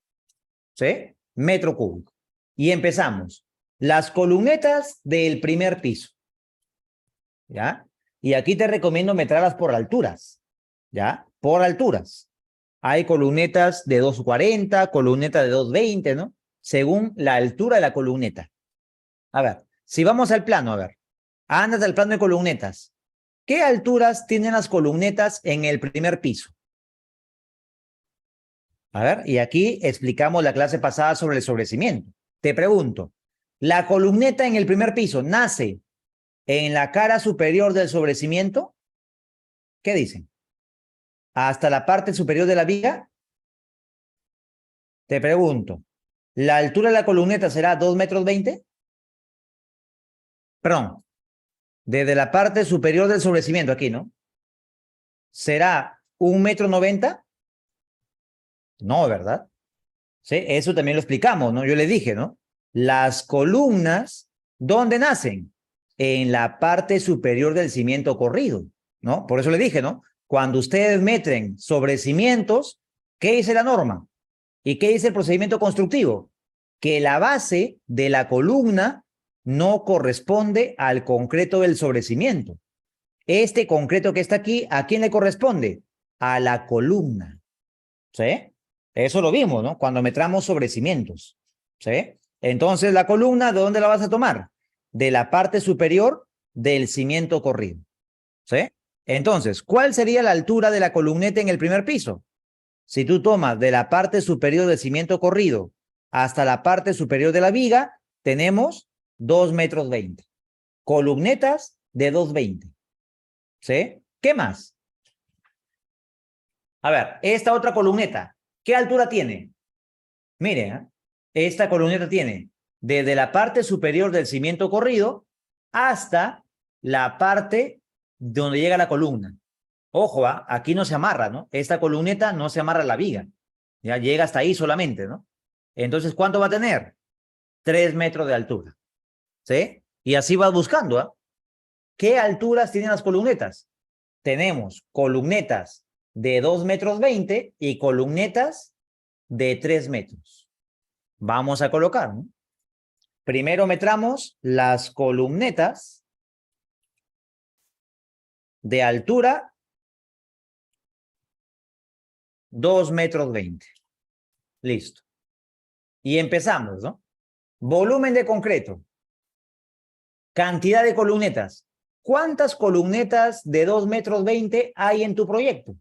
¿sí? Metro cúbico. Y empezamos. Las columnetas del primer piso, ¿ya? Y aquí te recomiendo metrarlas por alturas, ¿ya? Por alturas. Hay columnetas de 2,40, columnetas de 2,20, ¿no? Según la altura de la columneta. A ver, si vamos al plano, a ver. Andas al plano de columnetas. ¿Qué alturas tienen las columnetas en el primer piso? A ver, y aquí explicamos la clase pasada sobre el sobrecimiento. Te pregunto, ¿la columneta en el primer piso nace en la cara superior del sobrecimiento? ¿Qué dicen? ¿Hasta la parte superior de la viga? Te pregunto, ¿la altura de la columneta será 2,20 m? Perdón, desde la parte superior del sobrecimiento aquí, ¿no? ¿Será 1,90 m? No, ¿verdad? Sí, eso también lo explicamos, ¿no? Yo le dije, ¿no? Las columnas, ¿dónde nacen? En la parte superior del cimiento corrido, ¿no? Por eso le dije, ¿no? Cuando ustedes meten sobre cimientos, ¿qué dice la norma? ¿Y qué dice el procedimiento constructivo? Que la base de la columna no corresponde al concreto del sobrecimiento. Este concreto que está aquí, ¿a quién le corresponde? a la columna. ¿Sí? Eso lo vimos, ¿no? Cuando metramos sobre cimientos. ¿Sí? Entonces, la columna, ¿de dónde la vas a tomar? De la parte superior del cimiento corrido. ¿Sí? Entonces, ¿cuál sería la altura de la columneta en el primer piso? Si tú tomas de la parte superior del cimiento corrido hasta la parte superior de la viga, tenemos 2,20 m. Columnetas de 2,20 m. ¿Sí? ¿Qué más? A ver, esta otra columneta, ¿qué altura tiene? Mire, ¿eh? Esta columneta tiene desde la parte superior del cimiento corrido hasta la parte donde llega la columna. Ojo, ¿eh? Aquí no se amarra, ¿no? Esta columneta no se amarra a la viga. Ya llega hasta ahí solamente, ¿no? Entonces, ¿cuánto va a tener? 3 metros de altura. ¿Sí? Y así vas buscando, ¿eh? ¿Qué alturas tienen las columnetas? Tenemos columnetas de 2,20 m y columnetas de 3 metros. Vamos a colocar, ¿no? Primero metramos las columnetas de altura 2,20 m. Listo. Y empezamos, ¿no? Volumen de concreto. Cantidad de columnetas. ¿Cuántas columnetas de 2,20 m hay en tu proyecto?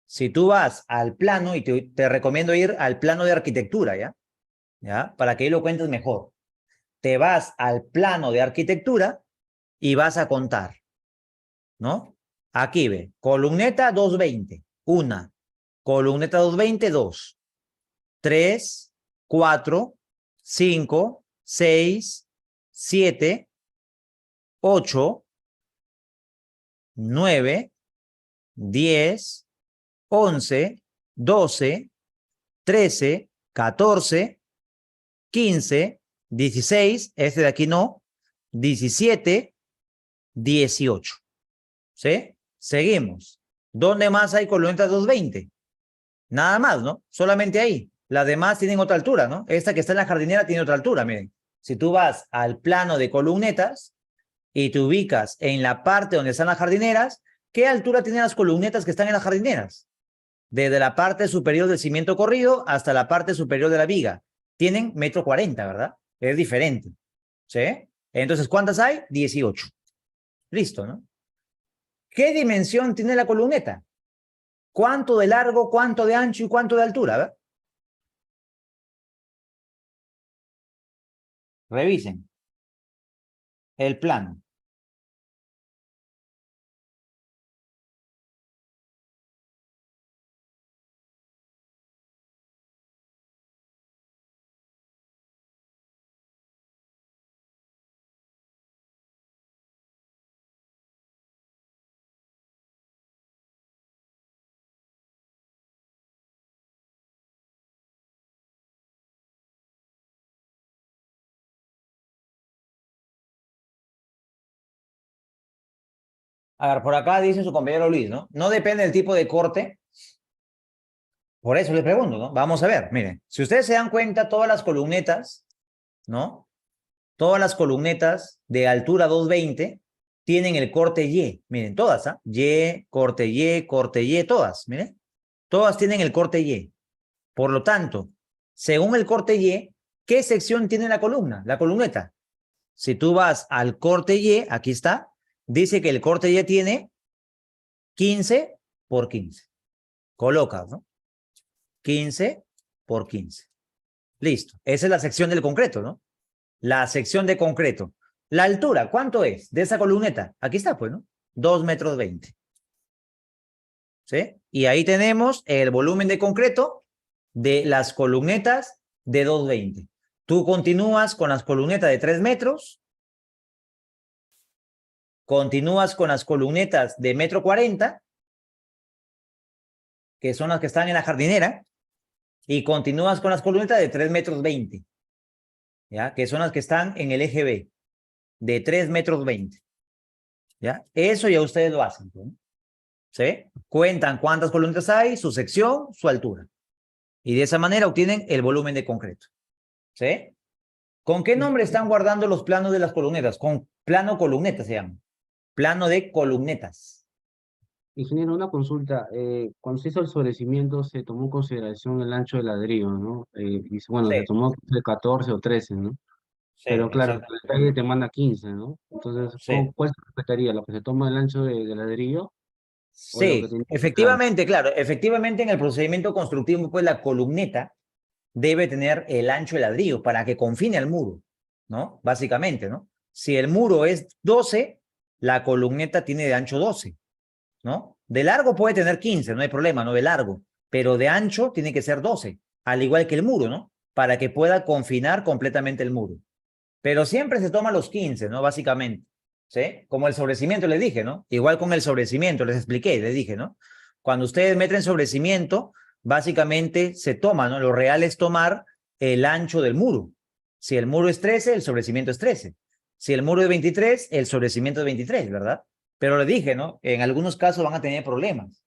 Si tú vas al plano, y te recomiendo ir al plano de arquitectura, ¿ya? ¿Ya? Para que ahí lo cuentes mejor. Te vas al plano de arquitectura y vas a contar, ¿no? Aquí ve, columneta 2,20, una, columneta 2,20, 2, 3, 4, 5, 6, 7, 8, 9, 10, 11, 12, 13, 14, 15, 16, este de aquí no, 17, 18. ¿Sí? Seguimos. ¿Dónde más hay columnetas 2,20? Nada más, ¿no? Solamente ahí. Las demás tienen otra altura, ¿no? Esta que está en la jardinera tiene otra altura, miren. Si tú vas al plano de columnetas y te ubicas en la parte donde están las jardineras, ¿qué altura tienen las columnetas que están en las jardineras? Desde la parte superior del cimiento corrido hasta la parte superior de la viga. Tienen 1,40 m, ¿verdad? Es diferente. ¿Sí? Entonces, ¿cuántas hay? 18. Listo, ¿no? ¿Qué dimensión tiene la columneta? ¿Cuánto de largo, cuánto de ancho y cuánto de altura? ¿Ver? Revisen el plano. A ver, por acá dice su compañero Luis, ¿no? No depende del tipo de corte. Por eso le pregunto, ¿no? Vamos a ver, miren. Si ustedes se dan cuenta, todas las columnetas, ¿no? Todas las columnetas de altura 2,20 tienen el corte Y. Miren, todas, ¿ah? Y, corte Y, todas, miren. Todas tienen el corte Y. Por lo tanto, según el corte Y, ¿qué sección tiene la columna? La columneta. Si tú vas al corte Y, aquí está, dice que el corte Y tiene 15 por 15. Colocas, ¿no? 15 por 15. Listo. Esa es la sección del concreto, ¿no? La sección de concreto. La altura, ¿cuánto es de esa columneta? Aquí está, pues, ¿no? 2,20 m. ¿Sí? Y ahí tenemos el volumen de concreto de las columnetas de 2,20. Tú continúas con las columnetas de 3 metros, continúas con las columnetas de 1,40 m, que son las que están en la jardinera, y continúas con las columnetas de 3,20 m, ¿ya? Que son las que están en el eje B, de 3,20 m, ¿ya? Eso ya ustedes lo hacen, ¿no? ¿Sí? Cuentan cuántas columnetas hay, su sección, su altura. Y de esa manera obtienen el volumen de concreto. ¿Sí? ¿Con qué nombre están guardando los planos de las columnetas? Con plano columneta se llama. Plano de columnetas. Ingeniero, una consulta. Cuando se hizo el sobrecimiento, se tomó en consideración el ancho del ladrillo, ¿no? Bueno, Sí, se tomó de 14 o 13, ¿no? sí, Pero claro, el exactamente. detalle te manda 15, ¿no? Entonces, Sí. ¿cuál se respetaría? ¿Lo que se toma el ancho de ladrillo o lo que Sí, tiene el plano? efectivamente, claro, efectivamente en el procedimiento constructivo, pues la columneta debe tener el ancho de ladrillo para que confine al muro, ¿no? Básicamente, ¿no? Si el muro es 12, la columneta tiene de ancho 12, ¿no? De largo puede tener 15, no hay problema, ¿no? De largo, pero de ancho tiene que ser 12, al igual que el muro, ¿no? Para que pueda confinar completamente el muro. Pero siempre se toma los 15, ¿no? Básicamente, ¿sí? Como el sobrecimiento les dije, ¿no? Igual con el sobrecimiento, les expliqué, les dije, ¿no? Cuando ustedes meten sobrecimiento, básicamente se toma, ¿no? Lo real es tomar el ancho del muro. Si el muro es 13, el sobrecimiento es 13. Si el muro es 23, el sobrecimiento es 23, ¿verdad? Pero les dije, ¿no? En algunos casos van a tener problemas,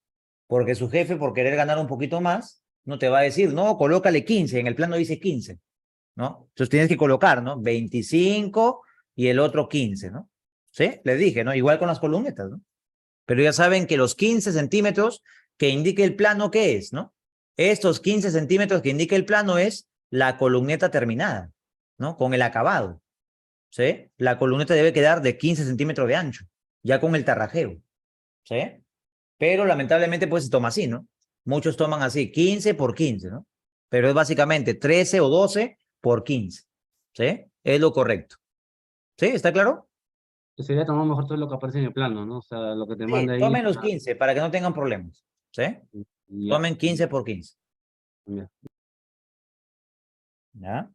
porque su jefe, por querer ganar un poquito más, no te va a decir, no, colócale 15, en el plano dice 15. ¿No? Entonces tienes que colocar, ¿no? 25 y el otro 15, ¿no? ¿Sí? Les dije, ¿no? Igual con las columnetas, ¿no? Pero ya saben que los 15 centímetros que indique el plano, ¿qué es, no? Estos 15 centímetros que indica el plano es la columneta terminada, ¿no? Con el acabado, ¿sí? La columneta debe quedar de 15 centímetros de ancho, ya con el tarrajeo, ¿sí? Pero lamentablemente pues se toma así, ¿no? Muchos toman así, 15 por 15, ¿no? Pero es básicamente 13 o 12 por 15, ¿sí? Es lo correcto. ¿Sí? ¿Está claro? Sería tomar mejor todo lo que aparece en el plano, ¿no? O sea, lo que te manda Sí, ahí. tomen los 15 para que no tengan problemas, ¿sí? Ya, Tomen 15 por 15, ya. ¿ya?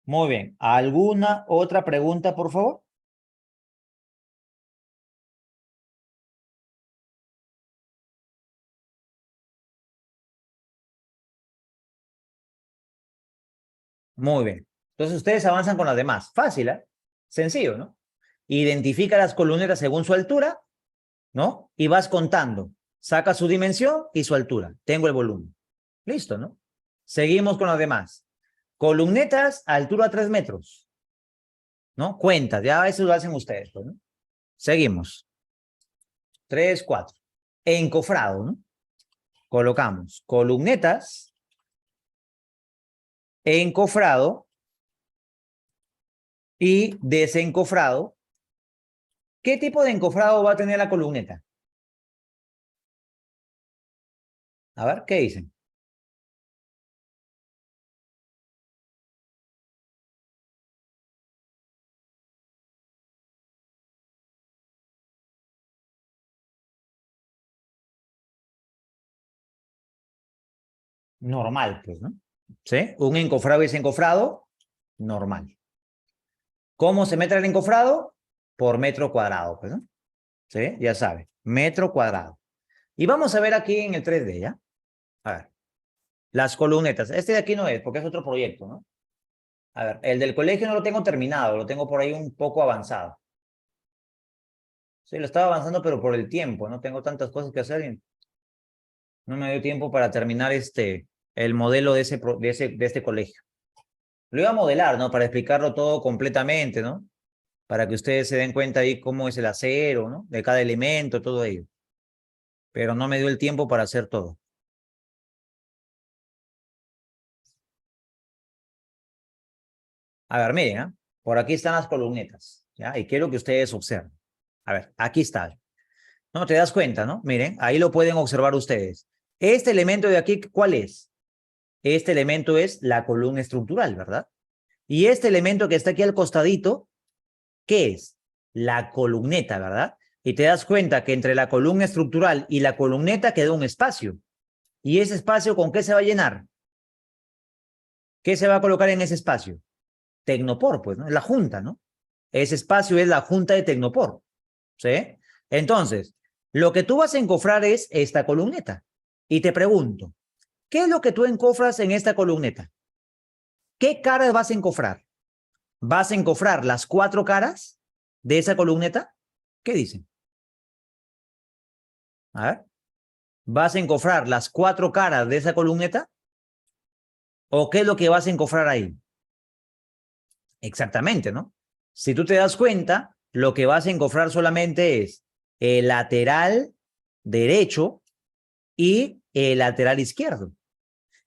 Muy bien. ¿Alguna otra pregunta, por favor? Muy bien. Entonces ustedes avanzan con las demás. Fácil, ¿eh? Sencillo, ¿no? Identifica las columnetas según su altura, ¿no? Y vas contando. Saca su dimensión y su altura. Tengo el volumen. Listo, ¿no? Seguimos con las demás. Columnetas, altura 3 metros, ¿no? Cuentas, ya eso lo hacen ustedes, pues, ¿no? Seguimos. 3, 4. Encofrado, ¿no? Colocamos columnetas, encofrado y desencofrado. ¿Qué tipo de encofrado va a tener la columneta? A ver, ¿qué dicen? Normal, pues, ¿no? ¿Sí? Un encofrado y desencofrado, normal. ¿Cómo se mete el encofrado? Por metro cuadrado, pues, ¿no? ¿Sí? Ya sabe, metro cuadrado. Y vamos a ver aquí en el 3D, ¿ya? A ver, las columnetas. Este de aquí no es, porque es otro proyecto, ¿no? A ver, el del colegio no lo tengo terminado, lo tengo por ahí un poco avanzado. Sí, lo estaba avanzando, pero por el tiempo, no tengo tantas cosas que hacer y no me dio tiempo para terminar el modelo de este colegio. Lo iba a modelar, ¿no? Para explicarlo todo completamente, ¿no? Para que ustedes se den cuenta ahí cómo es el acero, ¿no? De cada elemento, todo ello. Pero no me dio el tiempo para hacer todo. A ver, miren, ¿eh? Por aquí están las columnetas, ¿ya? Y quiero que ustedes observen. A ver, aquí está. No, te das cuenta, ¿no? Miren, ahí lo pueden observar ustedes. Este elemento de aquí, ¿cuál es? Este elemento es la columna estructural, ¿verdad? Y este elemento que está aquí al costadito, ¿qué es? La columneta, ¿verdad? Y te das cuenta que entre la columna estructural y la columneta queda un espacio. ¿Y ese espacio con qué se va a llenar? ¿Qué se va a colocar en ese espacio? Tecnopor, pues, ¿no? Es la junta, ¿no? Ese espacio es la junta de Tecnopor, ¿sí? Entonces, lo que tú vas a encofrar es esta columneta. Y te pregunto, ¿qué es lo que tú encofras en esta columneta? ¿Qué caras vas a encofrar? ¿Vas a encofrar las 4 caras de esa columneta? ¿Qué dicen? A ver, ¿vas a encofrar las 4 caras de esa columneta? ¿O qué es lo que vas a encofrar ahí? Exactamente, ¿no? Si tú te das cuenta, lo que vas a encofrar solamente es el lateral derecho y el lateral izquierdo.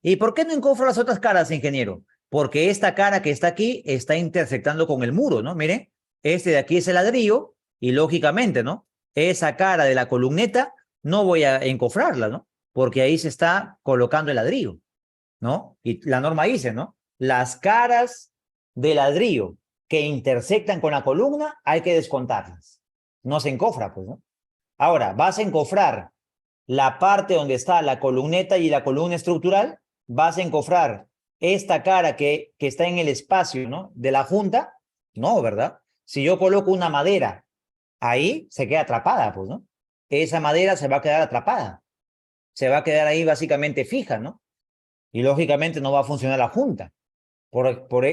¿Y por qué no encofro las otras caras, ingeniero? Porque esta cara que está aquí está intersectando con el muro, ¿no? Miren, este de aquí es el ladrillo y lógicamente, ¿no? Esa cara de la columneta no voy a encofrarla, ¿no? Porque ahí se está colocando el ladrillo, ¿no? Y la norma dice, ¿no? Las caras de ladrillo que intersectan con la columna hay que descontarlas. No se encofra, pues, ¿no? Ahora, vas a encofrar la parte donde está la columneta y la columna estructural, vas a encofrar esta cara que está en el espacio, ¿no? De la junta, no, ¿verdad? Si yo coloco una madera ahí, se queda atrapada, pues, ¿no? Esa madera se va a quedar atrapada, se va a quedar ahí básicamente fija, ¿no? Y lógicamente no va a funcionar la junta. Por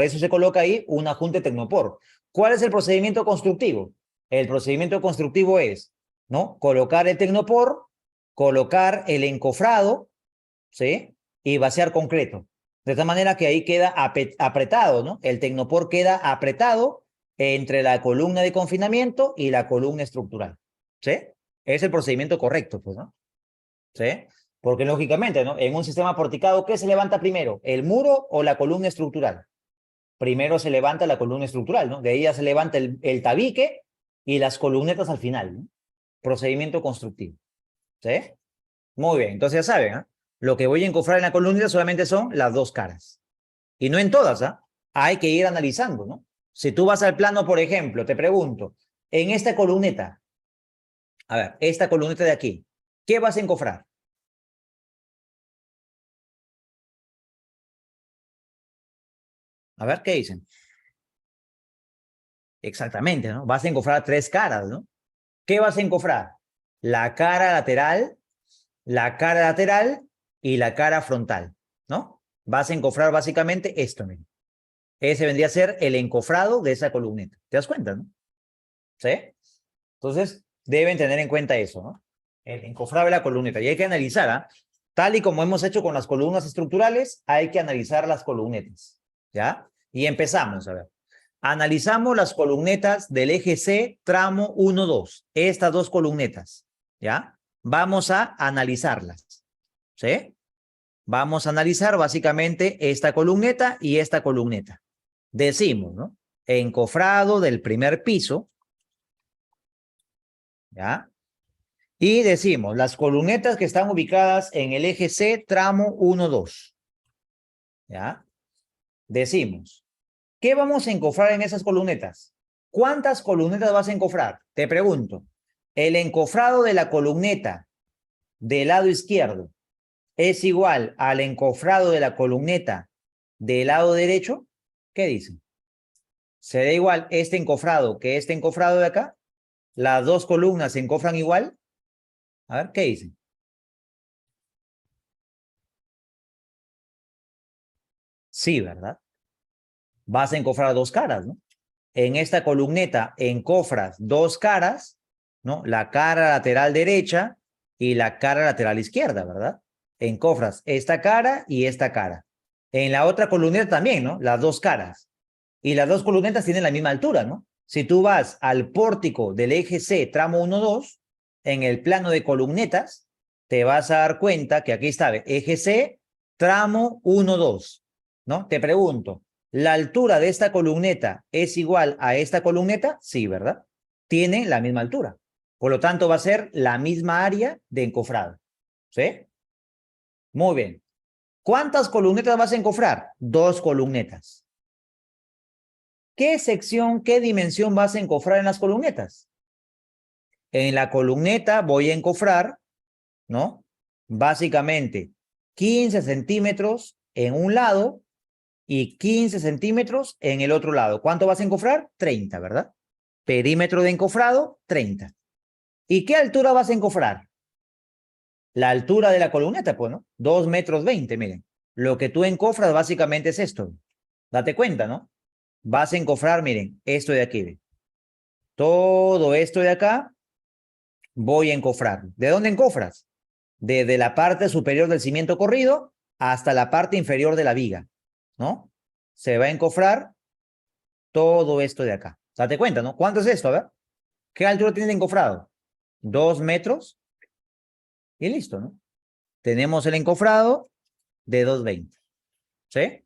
eso se coloca ahí una junta de tecnopor. ¿Cuál es el procedimiento constructivo? El procedimiento constructivo es, ¿no? Colocar el tecnopor, colocar el encofrado, ¿sí? Y vaciar concreto. De tal manera que ahí queda apretado, ¿no? El tecnopor queda apretado entre la columna de confinamiento y la columna estructural, ¿sí? Es el procedimiento correcto, pues, ¿no? ¿Sí? Porque lógicamente, ¿no? En un sistema porticado, ¿qué se levanta primero? ¿El muro o la columna estructural? Primero se levanta la columna estructural, ¿no? De ahí ya se levanta el tabique y las columnetas al final, ¿no? Procedimiento constructivo, ¿sí? Muy bien, entonces ya saben, ¿eh? Lo que voy a encofrar en la columna solamente son las dos caras. Y no en todas, ¿ah? Hay que ir analizando, ¿no? Si tú vas al plano, por ejemplo, te pregunto, en esta columneta, a ver, esta columneta de aquí, ¿qué vas a encofrar? A ver, ¿qué dicen? Exactamente, ¿no? Vas a encofrar tres caras, ¿no? ¿Qué vas a encofrar? La cara lateral y la cara frontal, ¿no? Vas a encofrar básicamente esto, miren. Ese vendría a ser el encofrado de esa columneta. ¿Te das cuenta, no? ¿Sí? Entonces, deben tener en cuenta eso, ¿no? El encofrado de la columneta. Y hay que analizar, ¿ah? Tal y como hemos hecho con las columnas estructurales, hay que analizar las columnetas, ¿ya? Y empezamos, a ver. Analizamos las columnetas del eje C, tramo 1, 2. Estas dos columnetas, ¿ya? Vamos a analizarlas, ¿sí? Vamos a analizar básicamente esta columneta y esta columneta. Decimos, ¿no? Encofrado del primer piso, ¿ya? Y decimos, las columnetas que están ubicadas en el eje C, tramo 1, 2, ¿ya? Decimos, ¿qué vamos a encofrar en esas columnetas? ¿Cuántas columnetas vas a encofrar? Te pregunto, ¿el encofrado de la columneta del lado izquierdo es igual al encofrado de la columneta del lado derecho? ¿Qué dicen? ¿Será igual este encofrado que este encofrado de acá? ¿Las dos columnas se encofran igual? A ver, ¿qué dicen? Sí, ¿verdad? Vas a encofrar dos caras, ¿no? En esta columneta encofras dos caras, ¿no? La cara lateral derecha y la cara lateral izquierda, ¿verdad? Encofras esta cara y esta cara. En la otra columneta también, ¿no? Las dos caras. Y las dos columnetas tienen la misma altura, ¿no? Si tú vas al pórtico del eje C, tramo 1, 2, en el plano de columnetas, te vas a dar cuenta que aquí está eje C, tramo 1, 2, ¿no? Te pregunto, ¿la altura de esta columneta es igual a esta columneta? Sí, ¿verdad? Tiene la misma altura. Por lo tanto, va a ser la misma área de encofrado. ¿Sí? Muy bien. ¿Cuántas columnetas vas a encofrar? Dos columnetas. ¿Qué sección, qué dimensión vas a encofrar en las columnetas? En la columneta voy a encofrar, ¿no? Básicamente 15 centímetros en un lado y 15 centímetros en el otro lado. ¿Cuánto vas a encofrar? 30, ¿verdad? Perímetro de encofrado, 30. ¿Y qué altura vas a encofrar? La altura de la columneta, pues, ¿no? 2 metros 20, miren. Lo que tú encofras básicamente es esto. Date cuenta, ¿no? Vas a encofrar, miren, esto de aquí. Todo esto de acá voy a encofrar. ¿De dónde encofras? Desde la parte superior del cimiento corrido hasta la parte inferior de la viga, ¿no? Se va a encofrar todo esto de acá. Date cuenta, ¿no? ¿Cuánto es esto? A ver. ¿Qué altura tiene el encofrado? 2 metros. Y listo, ¿no? Tenemos el encofrado de 220. ¿Sí?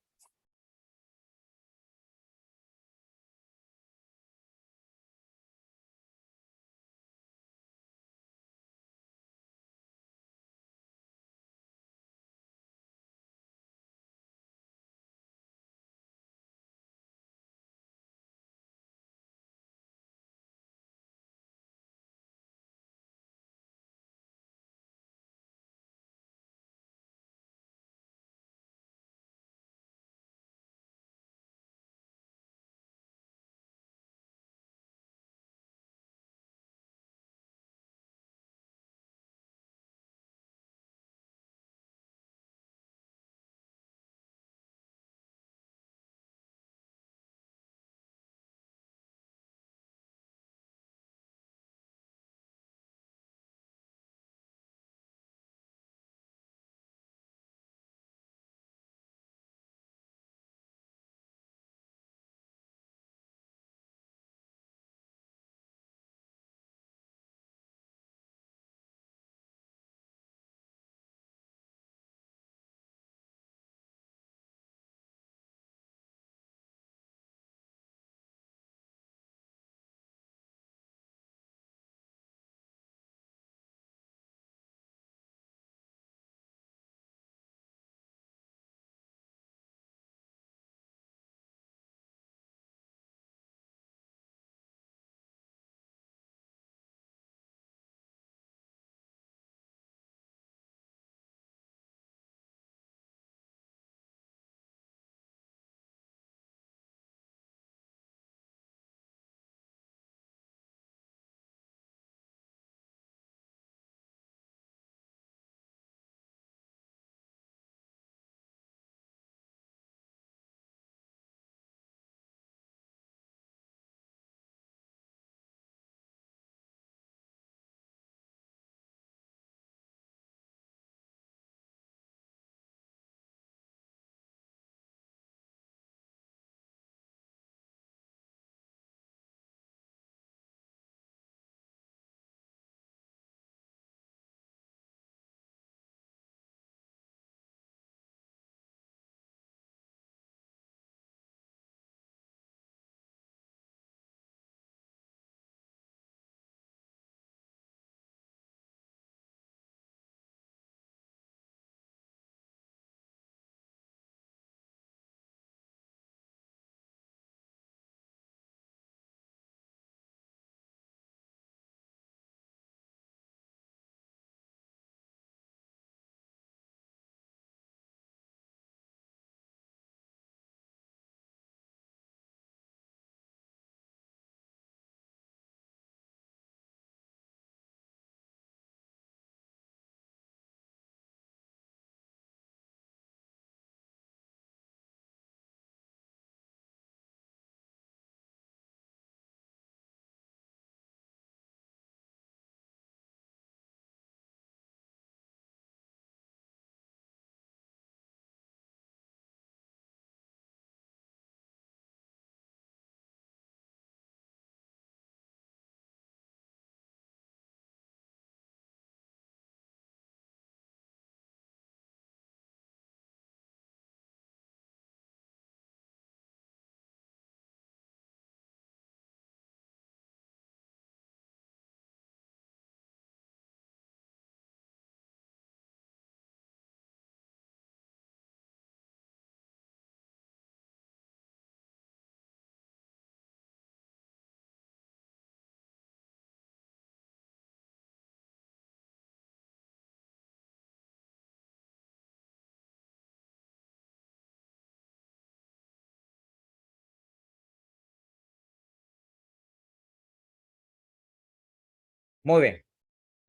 Muy bien.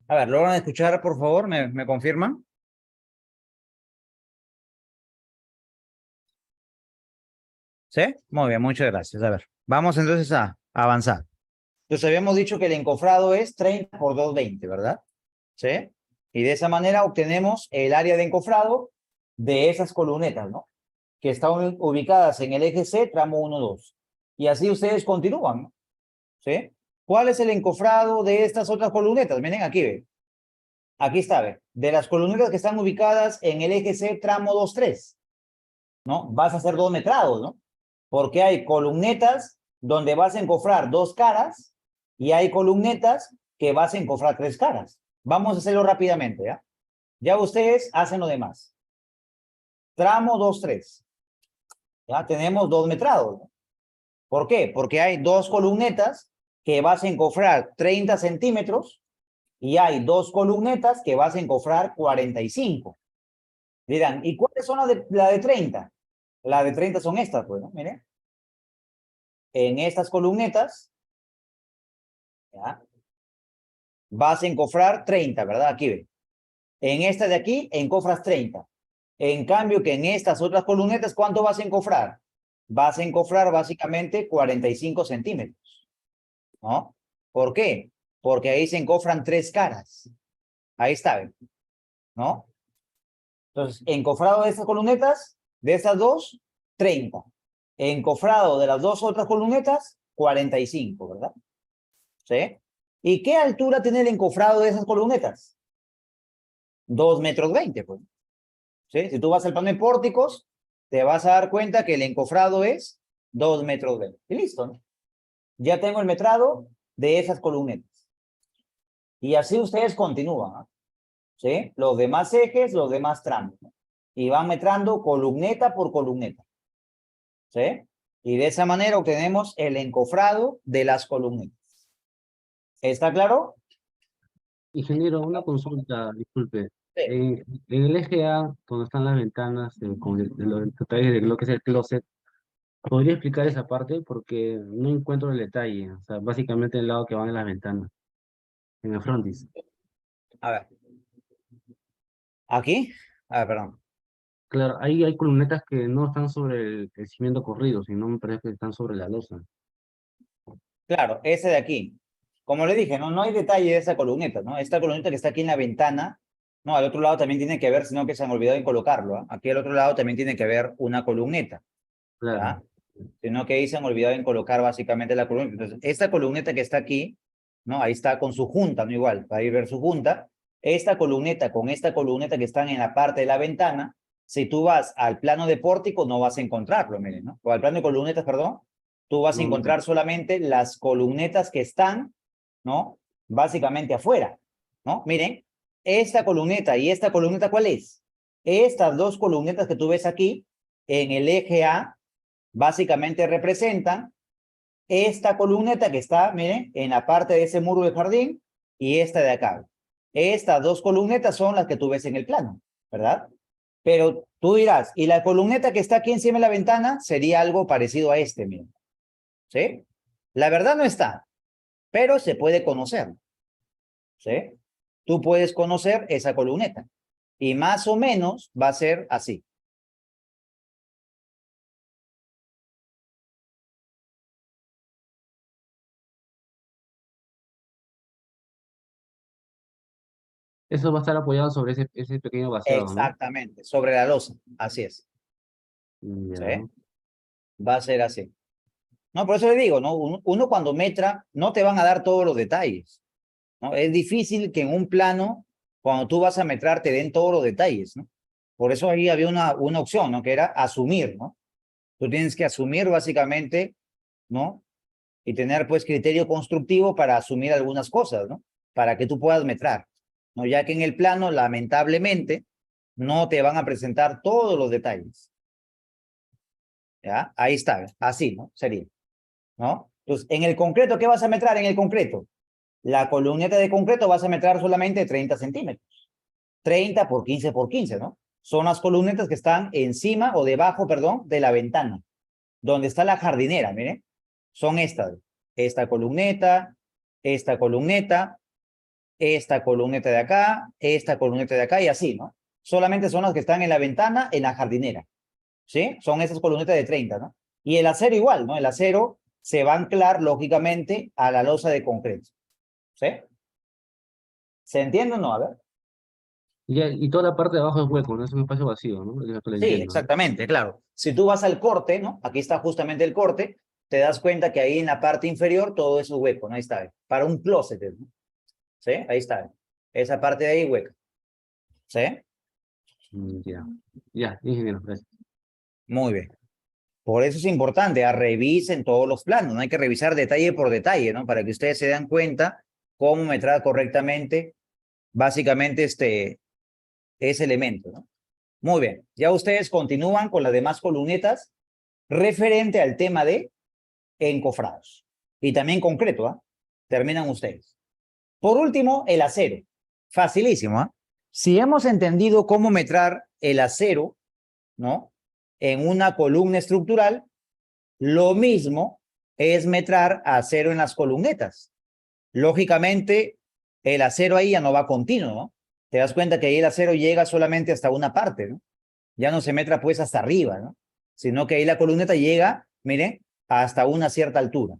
A ver, ¿logran escuchar, por favor? ¿Me confirman? ¿Sí? Muy bien, muchas gracias. A ver, vamos entonces a avanzar. Entonces habíamos dicho que el encofrado es 30 por 220, ¿verdad? ¿Sí? Y de esa manera obtenemos el área de encofrado de esas columnetas, ¿no? Que están ubicadas en el eje C, tramo 1, 2. Y así ustedes continúan, ¿no? ¿Sí? ¿Cuál es el encofrado de estas otras columnetas? Miren aquí, ¿ve? Aquí está, ve. De las columnetas que están ubicadas en el eje C, tramo 2, 3, ¿no? Vas a hacer dos metrados, ¿no? Porque hay columnetas donde vas a encofrar dos caras y hay columnetas que vas a encofrar tres caras. Vamos a hacerlo rápidamente, ¿ya? Ya ustedes hacen lo demás. Tramo 2, 3. Ya tenemos dos metrados, ¿no? ¿Por qué? Porque hay dos columnetas que vas a encofrar 30 centímetros y hay dos columnetas que vas a encofrar 45. Dirán, ¿y cuáles son la de 30? La de 30 son estas, pues, ¿no? Miren. En estas columnetas, ¿ya? Vas a encofrar 30, ¿verdad? Aquí ve. En esta de aquí, encofras 30. En cambio que en estas otras columnetas, ¿cuánto vas a encofrar? Vas a encofrar básicamente 45 centímetros, ¿no? ¿Por qué? Porque ahí se encofran tres caras. Ahí está, ¿ven? ¿No? Entonces, encofrado de estas columnetas, de estas dos, 30. Encofrado de las dos otras columnetas, 45, ¿verdad? ¿Sí? ¿Y qué altura tiene el encofrado de esas columnetas? 2,20 metros, pues. ¿Sí? Si tú vas al plano de pórticos, te vas a dar cuenta que el encofrado es 2,20 metros. Y listo, ¿no? Ya tengo el metrado de esas columnetas. Y así ustedes continúan, ¿no? ¿Sí? Los demás ejes, los demás tramos, ¿no? Y van metrando columneta por columneta. ¿Sí? Y de esa manera obtenemos el encofrado de las columnetas. ¿Está claro? Ingeniero, una consulta, disculpe. Sí. En el eje A, donde están las ventanas, con los detalles de lo que es el closet, ¿podría explicar esa parte? Porque no encuentro el detalle. O sea, básicamente el lado que van en las ventanas, en el frontis. A ver. ¿Aquí? A ver, perdón. Claro, ahí hay columnetas que no están sobre el cimiento corrido, sino me parece que están sobre la losa. Claro, ese de aquí. Como le dije, no hay detalle de esa columneta, ¿no? Esta columneta que está aquí en la ventana, no, al otro lado también tiene que haber, sino que se han olvidado en colocarlo, ¿ah? Aquí al otro lado también tiene que haber una columneta, Claro. ¿ya? Sino que ahí se han olvidado en colocar básicamente la columneta. Entonces, esta columneta que está aquí, ¿no? Ahí está con su junta, ¿no? Igual, para ir ver su junta. Esta columneta con esta columneta que están en la parte de la ventana, si tú vas al plano de pórtico, no vas a encontrarlo, miren, ¿no? O al plano de columnetas, perdón, tú vas a No, encontrar solamente las columnetas que están, ¿no? Básicamente afuera, ¿no? Miren, esta columneta y esta columneta, ¿cuál es? Estas dos columnetas que tú ves aquí, en el eje A, básicamente representan esta columneta que está, miren, en la parte de ese muro del jardín y esta de acá. Estas dos columnetas son las que tú ves en el plano, ¿verdad? Pero tú dirás, ¿y la columneta que está aquí encima de la ventana? Sería algo parecido a este, miren. ¿Sí? La verdad no está, pero se puede conocer. ¿Sí? Tú puedes conocer esa columneta. Y más o menos va a ser así. eso va a estar apoyado sobre ese pequeño vaciado, ¿no? Exactamente, sobre la losa. Así es. ¿Sí? Ya. Va a ser así. No, por eso le digo, ¿no? Uno cuando metra, no te van a dar todos los detalles, ¿no? Es difícil que en un plano, cuando tú vas a metrar, te den todos los detalles, ¿no? Por eso ahí había una opción, ¿no? Que era asumir, ¿no? Tú tienes que asumir básicamente, ¿no? Y tener pues criterio constructivo para asumir algunas cosas, ¿no? Para que tú puedas metrar, ¿no? Ya que en el plano, lamentablemente, no te van a presentar todos los detalles. ¿Ya? Ahí está, así, ¿no? Sería, ¿no? Entonces, en el concreto, ¿qué vas a metrar en el concreto? La columneta de concreto vas a metrar solamente 30 centímetros. 30 por 15 por 15, ¿no? Son las columnetas que están encima o debajo, perdón, de la ventana. Donde está la jardinera, miren. Son estas. Esta columneta, esta columneta, esta columneta de acá, esta columneta de acá y así, ¿no? Solamente son las que están en la ventana, en la jardinera. ¿Sí? Son esas columnetas de 30, ¿no? Y el acero igual, ¿no? El acero se va a anclar, lógicamente, a la losa de concreto. ¿Sí? ¿Se entiende o no? A ver. Y toda la parte de abajo es hueco, no es un espacio vacío, ¿no? Eso lo Sí, entiendo, ¿no? exactamente, claro. Si tú vas al corte, ¿no? Aquí está justamente el corte, te das cuenta que ahí en la parte inferior todo es un hueco, ¿no? Ahí está, para un closet, ¿no? ¿Sí? Ahí está. Esa parte de ahí hueca. ¿Sí? Ya, ingeniero, gracias. Muy bien. Por eso es importante, revisen todos los planos, no hay que revisar detalle por detalle, ¿no? Para que ustedes se den cuenta cómo metrar correctamente, básicamente, ese elemento, ¿no? Muy bien, ya ustedes continúan con las demás columnetas referente al tema de encofrados. Y también concreto, ¿ah? Terminan ustedes. Por último, el acero. Facilísimo, ¿ah? Si hemos entendido cómo metrar el acero, ¿no? En una columna estructural, lo mismo es metrar acero en las columnetas. Lógicamente, el acero ahí ya no va continuo, ¿no? Te das cuenta que ahí el acero llega solamente hasta una parte, ¿no? Ya no se metra pues hasta arriba, ¿no? Sino que ahí la columneta llega, miren, hasta una cierta altura,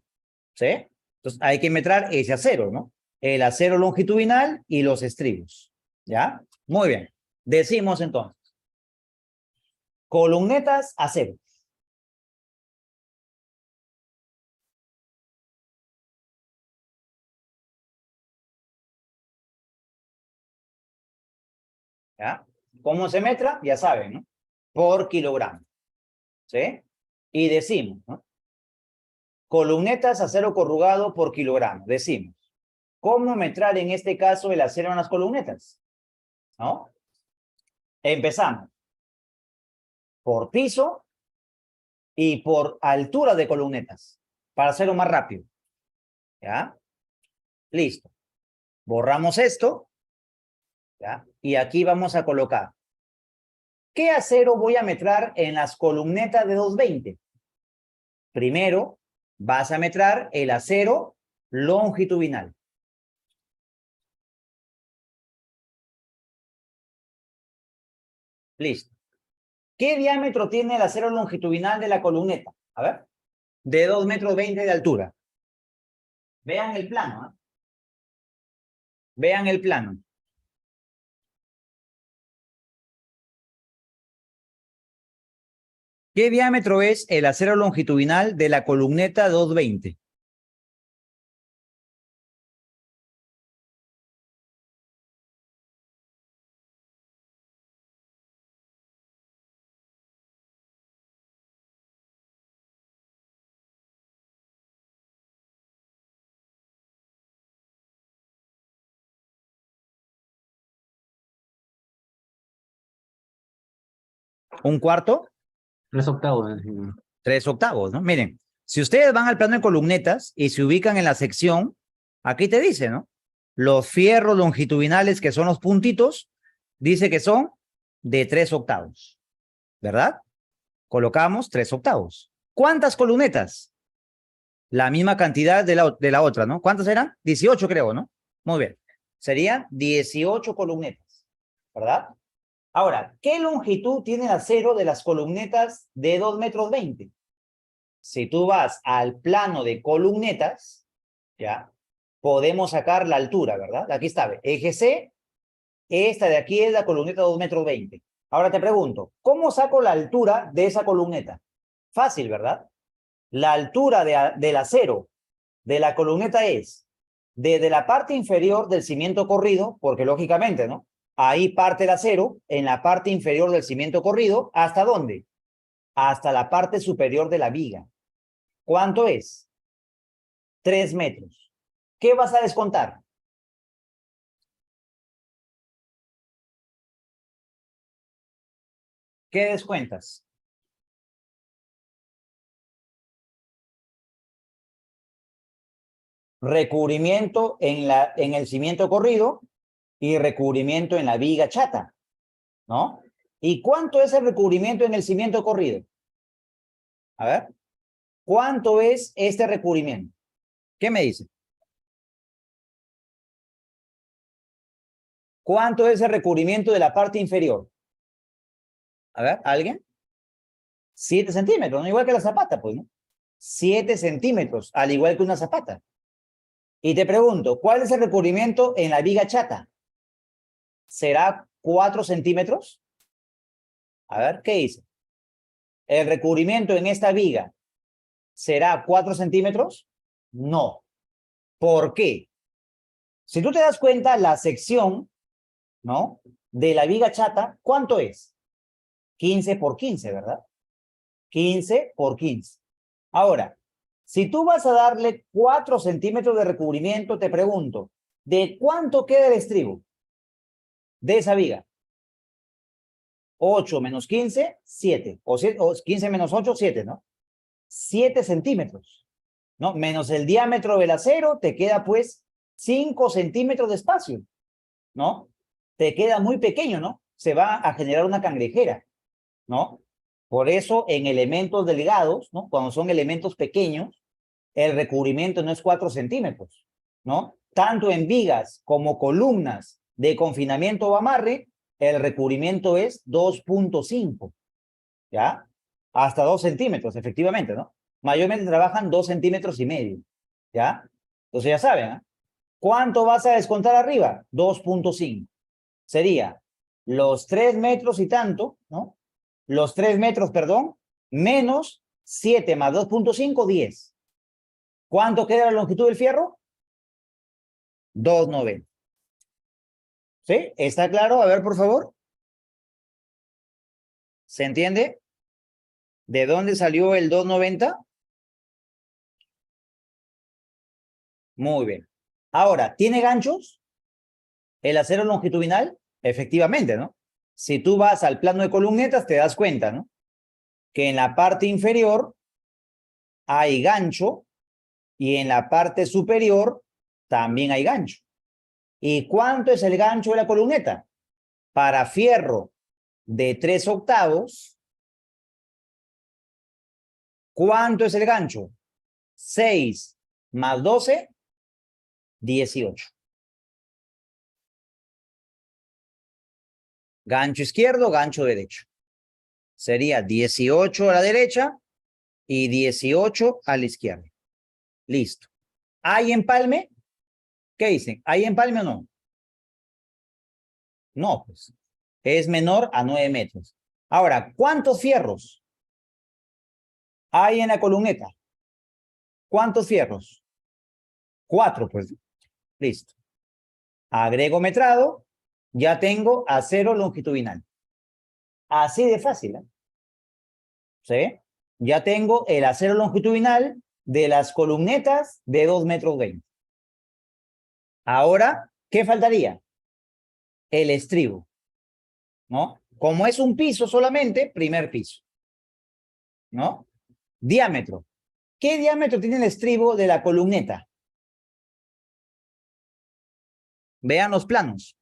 ¿sí? Entonces hay que metrar ese acero, ¿no? El acero longitudinal y los estribos, ¿ya? Muy bien. Decimos entonces, columnetas acero. ¿Ya? ¿Cómo se metra? Ya saben, ¿no? Por kilogramo, ¿sí? Y decimos, ¿no? Columnetas acero corrugado por kilogramo. Decimos, ¿cómo metrar en este caso el acero en las columnetas? ¿No? Empezamos por piso y por altura de columnetas, para hacerlo más rápido. ¿Ya? Listo. Borramos esto, ¿ya? Y aquí vamos a colocar. ¿Qué acero voy a metrar en las columnetas de 220? Primero, vas a metrar el acero longitudinal. Listo. ¿Qué diámetro tiene el acero longitudinal de la columneta? A ver. De 2,20 metros de altura. Vean el plano, ¿eh? Vean el plano. ¿Qué diámetro es el acero longitudinal de la columneta 220? ¿Un cuarto? 3/8, ingeniero. 3/8, ¿no? Miren, si ustedes van al plano de columnetas y se ubican en la sección, aquí te dice, ¿no? Los fierros longitudinales, que son los puntitos, dice que son de 3/8, ¿verdad? Colocamos 3/8. ¿Cuántas columnetas? La misma cantidad de la otra, ¿no? ¿Cuántas eran? 18, creo, ¿no? Muy bien. Serían 18 columnetas, ¿verdad? Ahora, ¿qué longitud tiene el acero de las columnetas de 2,20 metros? Si tú vas al plano de columnetas, ¿ya? Podemos sacar la altura, ¿verdad? Aquí está, eje C, esta de aquí es la columneta 2,20 metros. Ahora te pregunto, ¿cómo saco la altura de esa columneta? Fácil, ¿verdad? La altura del acero de la columneta es desde la parte inferior del cimiento corrido, porque lógicamente, ¿no? Ahí parte el acero en la parte inferior del cimiento corrido, ¿hasta dónde? Hasta la parte superior de la viga. ¿Cuánto es? 3 metros. ¿Qué vas a descontar? ¿Qué descuentas? Recubrimiento en el cimiento corrido y recubrimiento en la viga chata, ¿no? ¿Y cuánto es el recubrimiento en el cimiento corrido? A ver, ¿cuánto es este recubrimiento? ¿Qué me dice? ¿Cuánto es el recubrimiento de la parte inferior? A ver, ¿alguien? 7 centímetros, ¿no? Igual que la zapata, pues, ¿no? 7 centímetros, al igual que una zapata. Y te pregunto, ¿cuál es el recubrimiento en la viga chata? ¿Será 4 centímetros? A ver, ¿qué dice? ¿El recubrimiento en esta viga será 4 centímetros? No. ¿Por qué? Si tú te das cuenta, la sección, ¿no? De la viga chata, ¿cuánto es? 15 por 15, ¿verdad? 15 por 15. Ahora, si tú vas a darle 4 centímetros de recubrimiento, te pregunto, ¿de cuánto queda el estribo de esa viga? 8 menos 15, 7. O 15 menos 8, 7, ¿no? 7 centímetros, ¿no? Menos el diámetro del acero, te queda pues 5 centímetros de espacio, ¿no? Te queda muy pequeño, ¿no? Se va a generar una cangrejera, ¿no? Por eso en elementos delgados, ¿no? Cuando son elementos pequeños, el recubrimiento no es 4 centímetros, ¿no? Tanto en vigas como columnas de confinamiento o amarre, el recubrimiento es 2.5, ¿ya? Hasta 2 centímetros, efectivamente, ¿no? Mayormente trabajan 2 centímetros y medio, ¿ya? Entonces ya saben, ¿eh? ¿Cuánto vas a descontar arriba? 2.5. Sería los 3 metros y tanto, ¿no? Los 3 metros, perdón, menos 7 más 2.5, 10. ¿Cuánto queda la longitud del fierro? 2.90. ¿Sí? ¿Está claro? A ver, por favor. ¿Se entiende? ¿De dónde salió el 2.90? Muy bien. Ahora, ¿tiene ganchos el acero longitudinal? Efectivamente, ¿no? Si tú vas al plano de columnetas, te das cuenta, ¿no? Que en la parte inferior hay gancho y en la parte superior también hay gancho. ¿Y cuánto es el gancho de la columneta? Para fierro de 3/8, ¿cuánto es el gancho? 6 más 12, 18. Gancho izquierdo, gancho derecho. Sería 18 a la derecha y 18 a la izquierda. Listo. ¿Hay empalme? ¿Qué dicen? ¿Hay empalme o no? No, pues. Es menor a 9 metros. Ahora, ¿cuántos fierros hay en la columneta? ¿Cuántos fierros? 4, pues. Listo. Agrego metrado, ya tengo acero longitudinal. Así de fácil, ¿eh? ¿Sí? Ya tengo el acero longitudinal de las columnetas de 2,20 m. Ahora, ¿qué faltaría? El estribo, ¿no? Como es un piso solamente, primer piso, ¿no? Diámetro. ¿Qué diámetro tiene el estribo de la columneta? Vean los planos.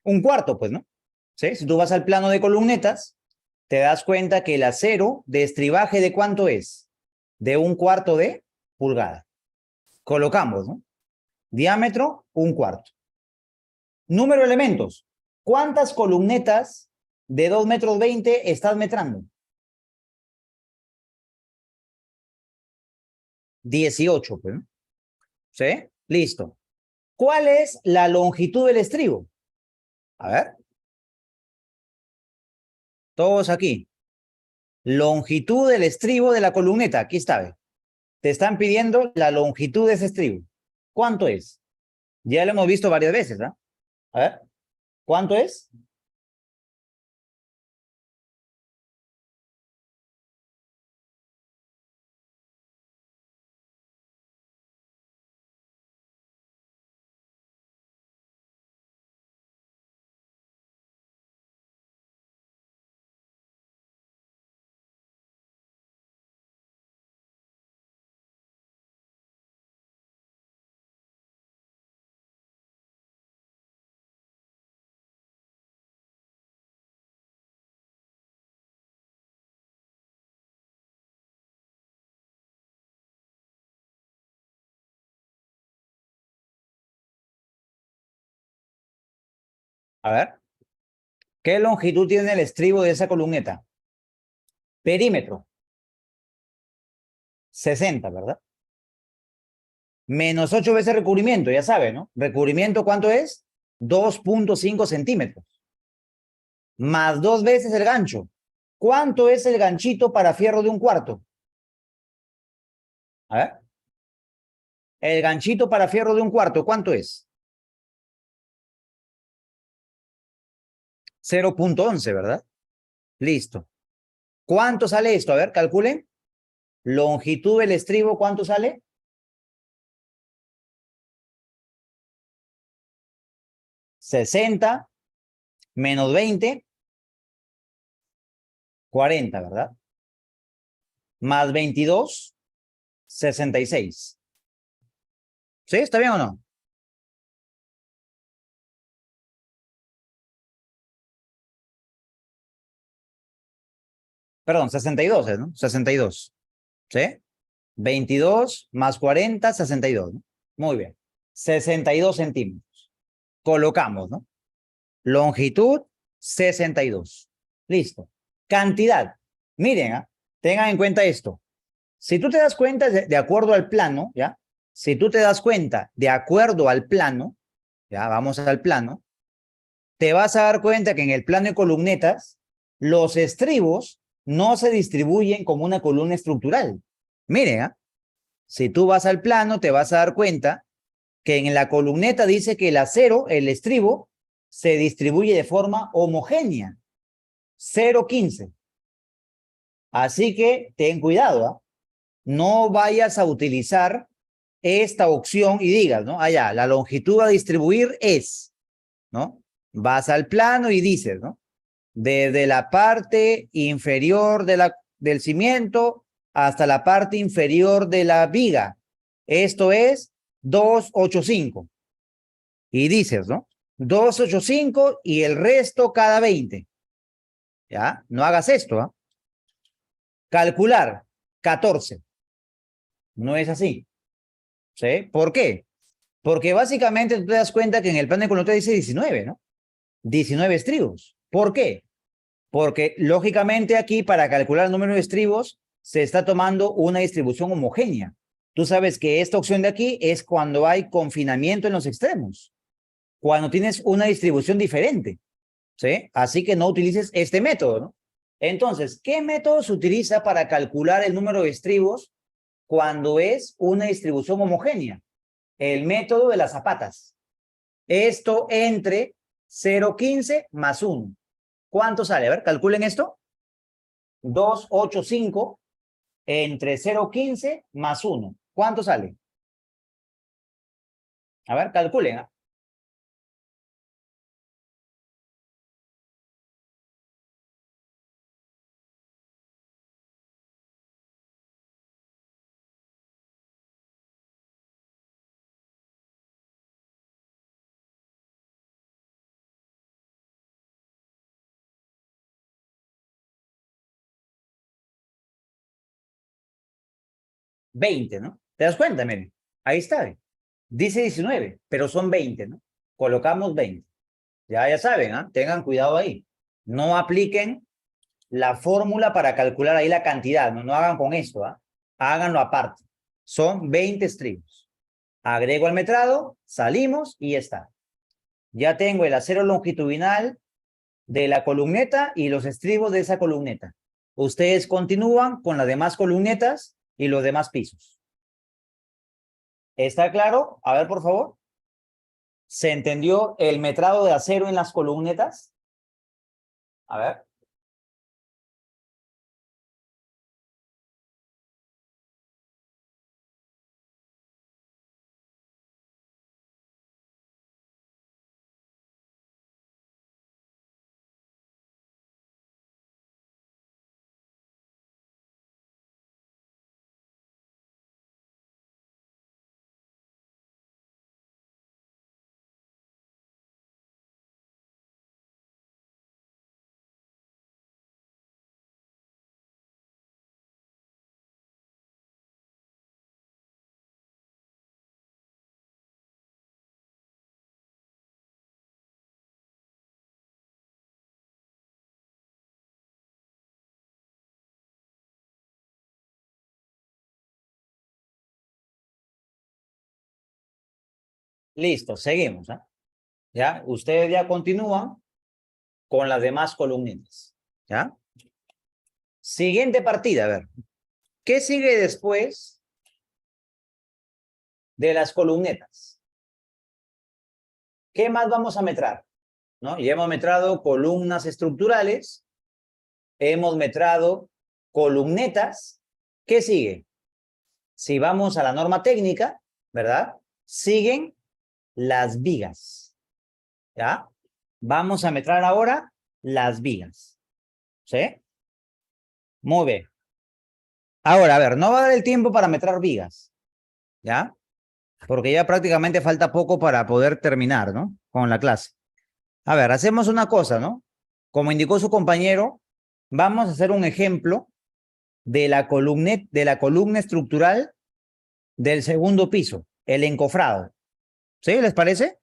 Un cuarto, pues, ¿no? ¿Sí? Si tú vas al plano de columnetas, te das cuenta que el acero de estribaje ¿de cuánto es? De 1/4 de pulgada. Colocamos, ¿no? Diámetro, 1/4. Número de elementos. ¿Cuántas columnetas de 2,20 m estás metrando? 18, pues, ¿no? ¿Sí? Listo. ¿Cuál es la longitud del estribo? A ver, todos aquí. Longitud del estribo de la columneta. Aquí está, ¿ve? Te están pidiendo la longitud de ese estribo. ¿Cuánto es? Ya lo hemos visto varias veces, ¿ah? A ver, ¿cuánto es? A ver, ¿qué longitud tiene el estribo de esa columneta? Perímetro. 60, ¿verdad? Menos 8 veces recubrimiento, ya sabe, ¿no? Recubrimiento, ¿cuánto es? 2.5 centímetros. Más 2 veces el gancho. ¿Cuánto es el ganchito para fierro de 1/4? A ver. El ganchito para fierro de 1/4, ¿cuánto es? 0.11, ¿verdad? Listo. ¿Cuánto sale esto? A ver, calculen. Longitud del estribo, ¿cuánto sale? 60 menos 20, 40, ¿verdad? Más 22, 66. ¿Sí? ¿Está bien o no? Perdón, 62, ¿no? 62. ¿Sí? 22 más 40, 62, ¿no? Muy bien. 62 centímetros. Colocamos, ¿no? Longitud, 62. Listo. Cantidad. Miren, tengan en cuenta esto. Si tú te das cuenta de acuerdo al plano, ¿ya? Si tú te das cuenta de acuerdo al plano, ya, vamos al plano, te vas a dar cuenta que en el plano de columnetas, los estribos no se distribuyen como una columna estructural. Miren, si tú vas al plano, te vas a dar cuenta que en la columneta dice que el acero, el estribo, se distribuye de forma homogénea. 0,15. Así que ten cuidado, ¿ah? No vayas a utilizar esta opción y digas, ¿no? Allá, la longitud a distribuir es, ¿no? Vas al plano y dices, ¿no? Desde la parte inferior del cimiento hasta la parte inferior de la viga. Esto es 285. Y dices, ¿no? 285 y el resto cada 20. ¿Ya? No hagas esto, ¿ah? Calcular 14. No es así. ¿Sí? ¿Por qué? Porque básicamente tú te das cuenta que en el plan de columna dice 19, ¿no? 19 estribos. ¿Por qué? Porque lógicamente aquí para calcular el número de estribos se está tomando una distribución homogénea. Tú sabes que esta opción de aquí es cuando hay confinamiento en los extremos, cuando tienes una distribución diferente, ¿sí? Así que no utilices este método, ¿no? Entonces, ¿qué método se utiliza para calcular el número de estribos cuando es una distribución homogénea? El método de las zapatas. Esto entre 0,15 más 1. ¿Cuánto sale? A ver, calculen esto. 285 entre 0,15 más 1. ¿Cuánto sale? A ver, calculen. 20, ¿no? ¿Te das cuenta? Miren, ahí está. Dice 19, pero son 20, ¿no? Colocamos 20. Ya saben, ¿ah? Tengan cuidado ahí. No apliquen la fórmula para calcular ahí la cantidad, no hagan con esto, ¿ah? Háganlo aparte. Son 20 estribos. Agrego al metrado, salimos y ya está. Ya tengo el acero longitudinal de la columneta y los estribos de esa columneta. Ustedes continúan con las demás columnetas y los demás pisos. ¿Está claro? A ver, por favor. ¿Se entendió el metrado de acero en las columnetas? A ver. Listo, seguimos, ¿ah? ¿Ya? Ustedes ya continúan con las demás columnitas, ¿ya? Siguiente partida, a ver. ¿Qué sigue después de las columnetas? ¿Qué más vamos a metrar? ¿No? Ya hemos metrado columnas estructurales, hemos metrado columnetas. ¿Qué sigue? Si vamos a la norma técnica, ¿verdad? Siguen las vigas, ¿ya? Vamos a metrar ahora las vigas, ¿sí? Muy bien. Ahora, a ver, no va a dar el tiempo para metrar vigas, ¿ya? Porque ya prácticamente falta poco para poder terminar, ¿no? Con la clase. A ver, hacemos una cosa, ¿no? Como indicó su compañero, vamos a hacer un ejemplo de la columna estructural del segundo piso, el encofrado. ¿Sí? ¿Les parece?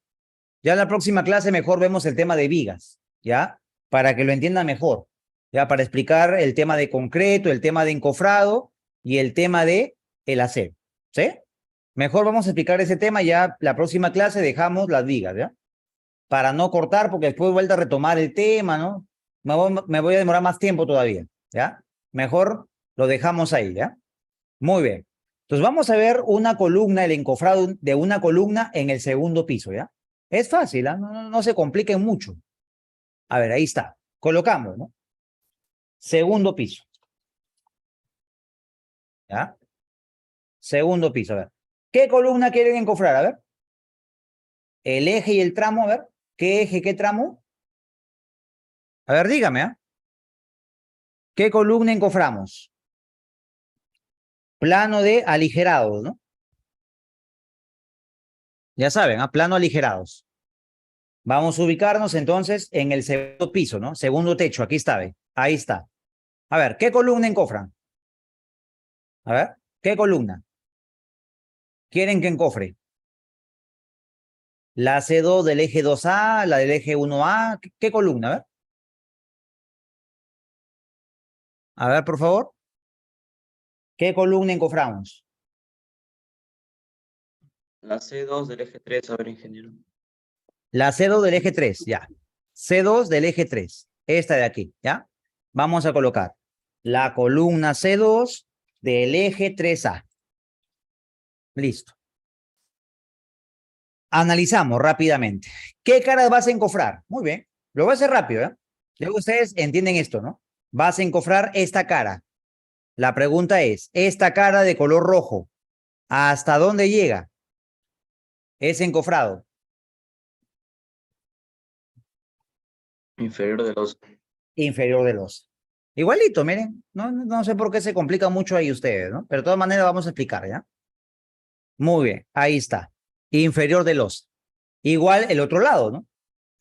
Ya en la próxima clase mejor vemos el tema de vigas, ¿ya? Para que lo entiendan mejor, ¿ya? Para explicar el tema de concreto, el tema de encofrado y el tema de el acero, ¿sí? Mejor vamos a explicar ese tema ya la próxima clase dejamos las vigas, ¿ya? Para no cortar, porque después vuelta a retomar el tema, ¿no? Me voy a demorar más tiempo todavía, ¿ya? Mejor lo dejamos ahí, ¿ya? Muy bien. Entonces vamos a ver una columna, el encofrado de una columna en el segundo piso, ¿ya? Es fácil, ¿eh? No se compliquen mucho. A ver, ahí está. Colocamos, ¿no? Segundo piso. ¿Ya? Segundo piso, a ver. ¿Qué columna quieren encofrar? A ver. El eje y el tramo, a ver. ¿Qué eje, qué tramo? A ver, dígame, ¿ah? ¿Qué columna encoframos? Plano de aligerados, ¿no? Ya saben, ¿ah? Plano aligerados. Vamos a ubicarnos entonces en el segundo piso, ¿no? Segundo techo, aquí está, ¿ve? Ahí está. A ver, ¿qué columna encofran? A ver, ¿qué columna quieren que encofre? La C2 del eje 2A, la del eje 1A, ¿qué columna? A ver, por favor. ¿Qué columna encoframos? La C2 del eje 3, a ver, ingeniero. La C2 del eje 3, ya. C2 del eje 3, esta de aquí, ¿ya? Vamos a colocar la columna C2 del eje 3A. Listo. Analizamos rápidamente. ¿Qué caras vas a encofrar? Muy bien. Lo voy a hacer rápido, ¿eh? Luego ustedes entienden esto, ¿no? Vas a encofrar esta cara. La pregunta es, esta cara de color rojo, ¿hasta dónde llega? Es encofrado. Inferior de los. Inferior de los. Igualito, miren. No sé por qué se complica mucho ahí ustedes, ¿no? Pero de todas maneras vamos a explicar, ¿ya? Muy bien, ahí está. Inferior de los. Igual el otro lado, ¿no?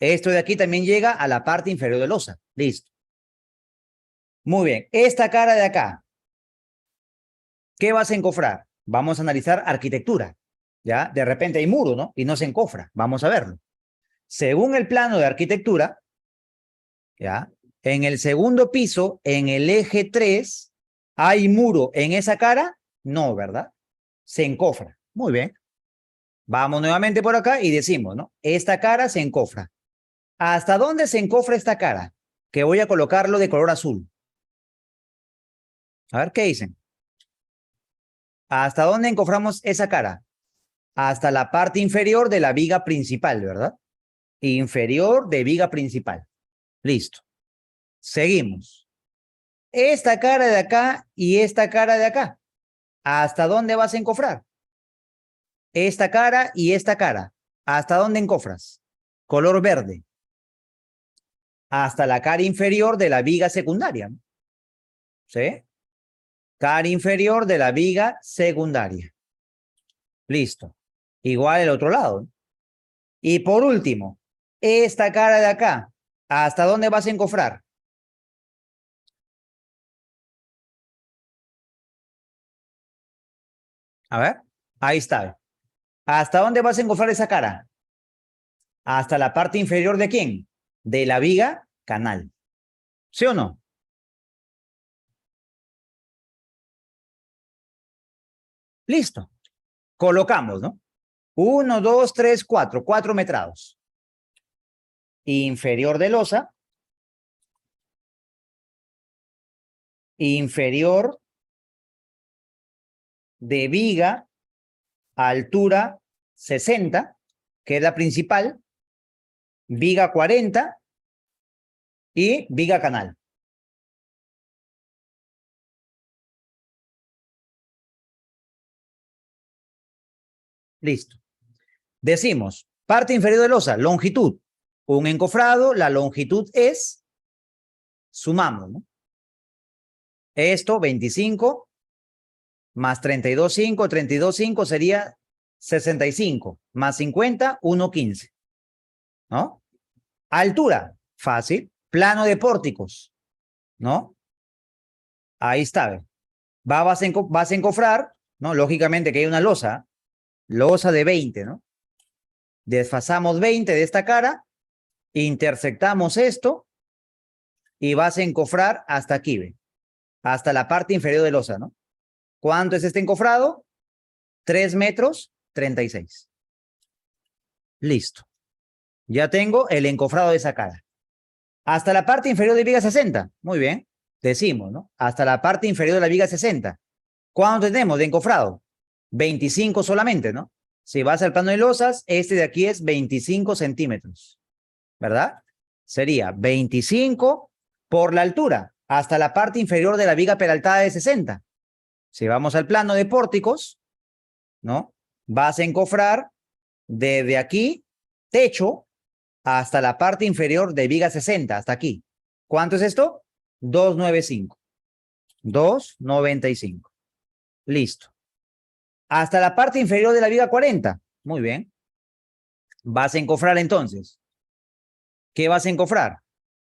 Esto de aquí también llega a la parte inferior del losa. Listo. Muy bien. Esta cara de acá, ¿qué vas a encofrar? Vamos a analizar arquitectura. ¿Ya? De repente hay muro, ¿no? Y no se encofra. Vamos a verlo. Según el plano de arquitectura, ¿ya? En el segundo piso, en el eje 3, ¿hay muro en esa cara? No, ¿verdad? Se encofra. Muy bien. Vamos nuevamente por acá y decimos, ¿no? Esta cara se encofra. ¿Hasta dónde se encofra esta cara? Que voy a colocarlo de color azul. A ver, ¿qué dicen? ¿Hasta dónde encoframos esa cara? Hasta la parte inferior de la viga principal, ¿verdad? Inferior de viga principal. Listo. Seguimos. Esta cara de acá y esta cara de acá. ¿Hasta dónde vas a encofrar? Esta cara y esta cara. ¿Hasta dónde encofras? Color verde. Hasta la cara inferior de la viga secundaria. ¿Sí? Cara inferior de la viga secundaria. Listo. Igual el otro lado. Y por último, esta cara de acá. ¿Hasta dónde vas a encofrar? A ver. Ahí está. ¿Hasta dónde vas a encofrar esa cara? Hasta la parte inferior de quién? De la viga canal. ¿Sí o no? Listo. Colocamos, ¿no? 1, 2, 3, 4. 4 metrados. Inferior de losa. Inferior de viga, altura 60, que es la principal, viga 40 y viga canal. Listo. Decimos, parte inferior de losa, longitud. Un encofrado, la longitud es, sumamos, ¿no? Esto, 25 más 32,5, 32,5 sería 65, más 50, 1,15, ¿no? Altura, fácil. Plano de pórticos, ¿no? Ahí está, ¿ve? Vas a encofrar, ¿no? Lógicamente que hay una losa de 20, ¿no? Desfasamos 20 de esta cara, intersectamos esto y vas a encofrar hasta aquí, ¿ve? Hasta la parte inferior de losa, ¿no? ¿Cuánto es este encofrado? 3 metros 36. Listo. Ya tengo el encofrado de esa cara. Hasta la parte inferior de viga 60. Muy bien. Decimos, ¿no? Hasta la parte inferior de la viga 60. ¿Cuánto tenemos de encofrado? 25 solamente, ¿no? Si vas al plano de losas, este de aquí es 25 centímetros. ¿Verdad? Sería 25 por la altura, hasta la parte inferior de la viga peraltada de 60. Si vamos al plano de pórticos, ¿no? Vas a encofrar desde aquí, techo, hasta la parte inferior de viga 60, hasta aquí. ¿Cuánto es esto? 295. 295. Listo. Hasta la parte inferior de la viga 40. Muy bien. Vas a encofrar entonces. ¿Qué vas a encofrar?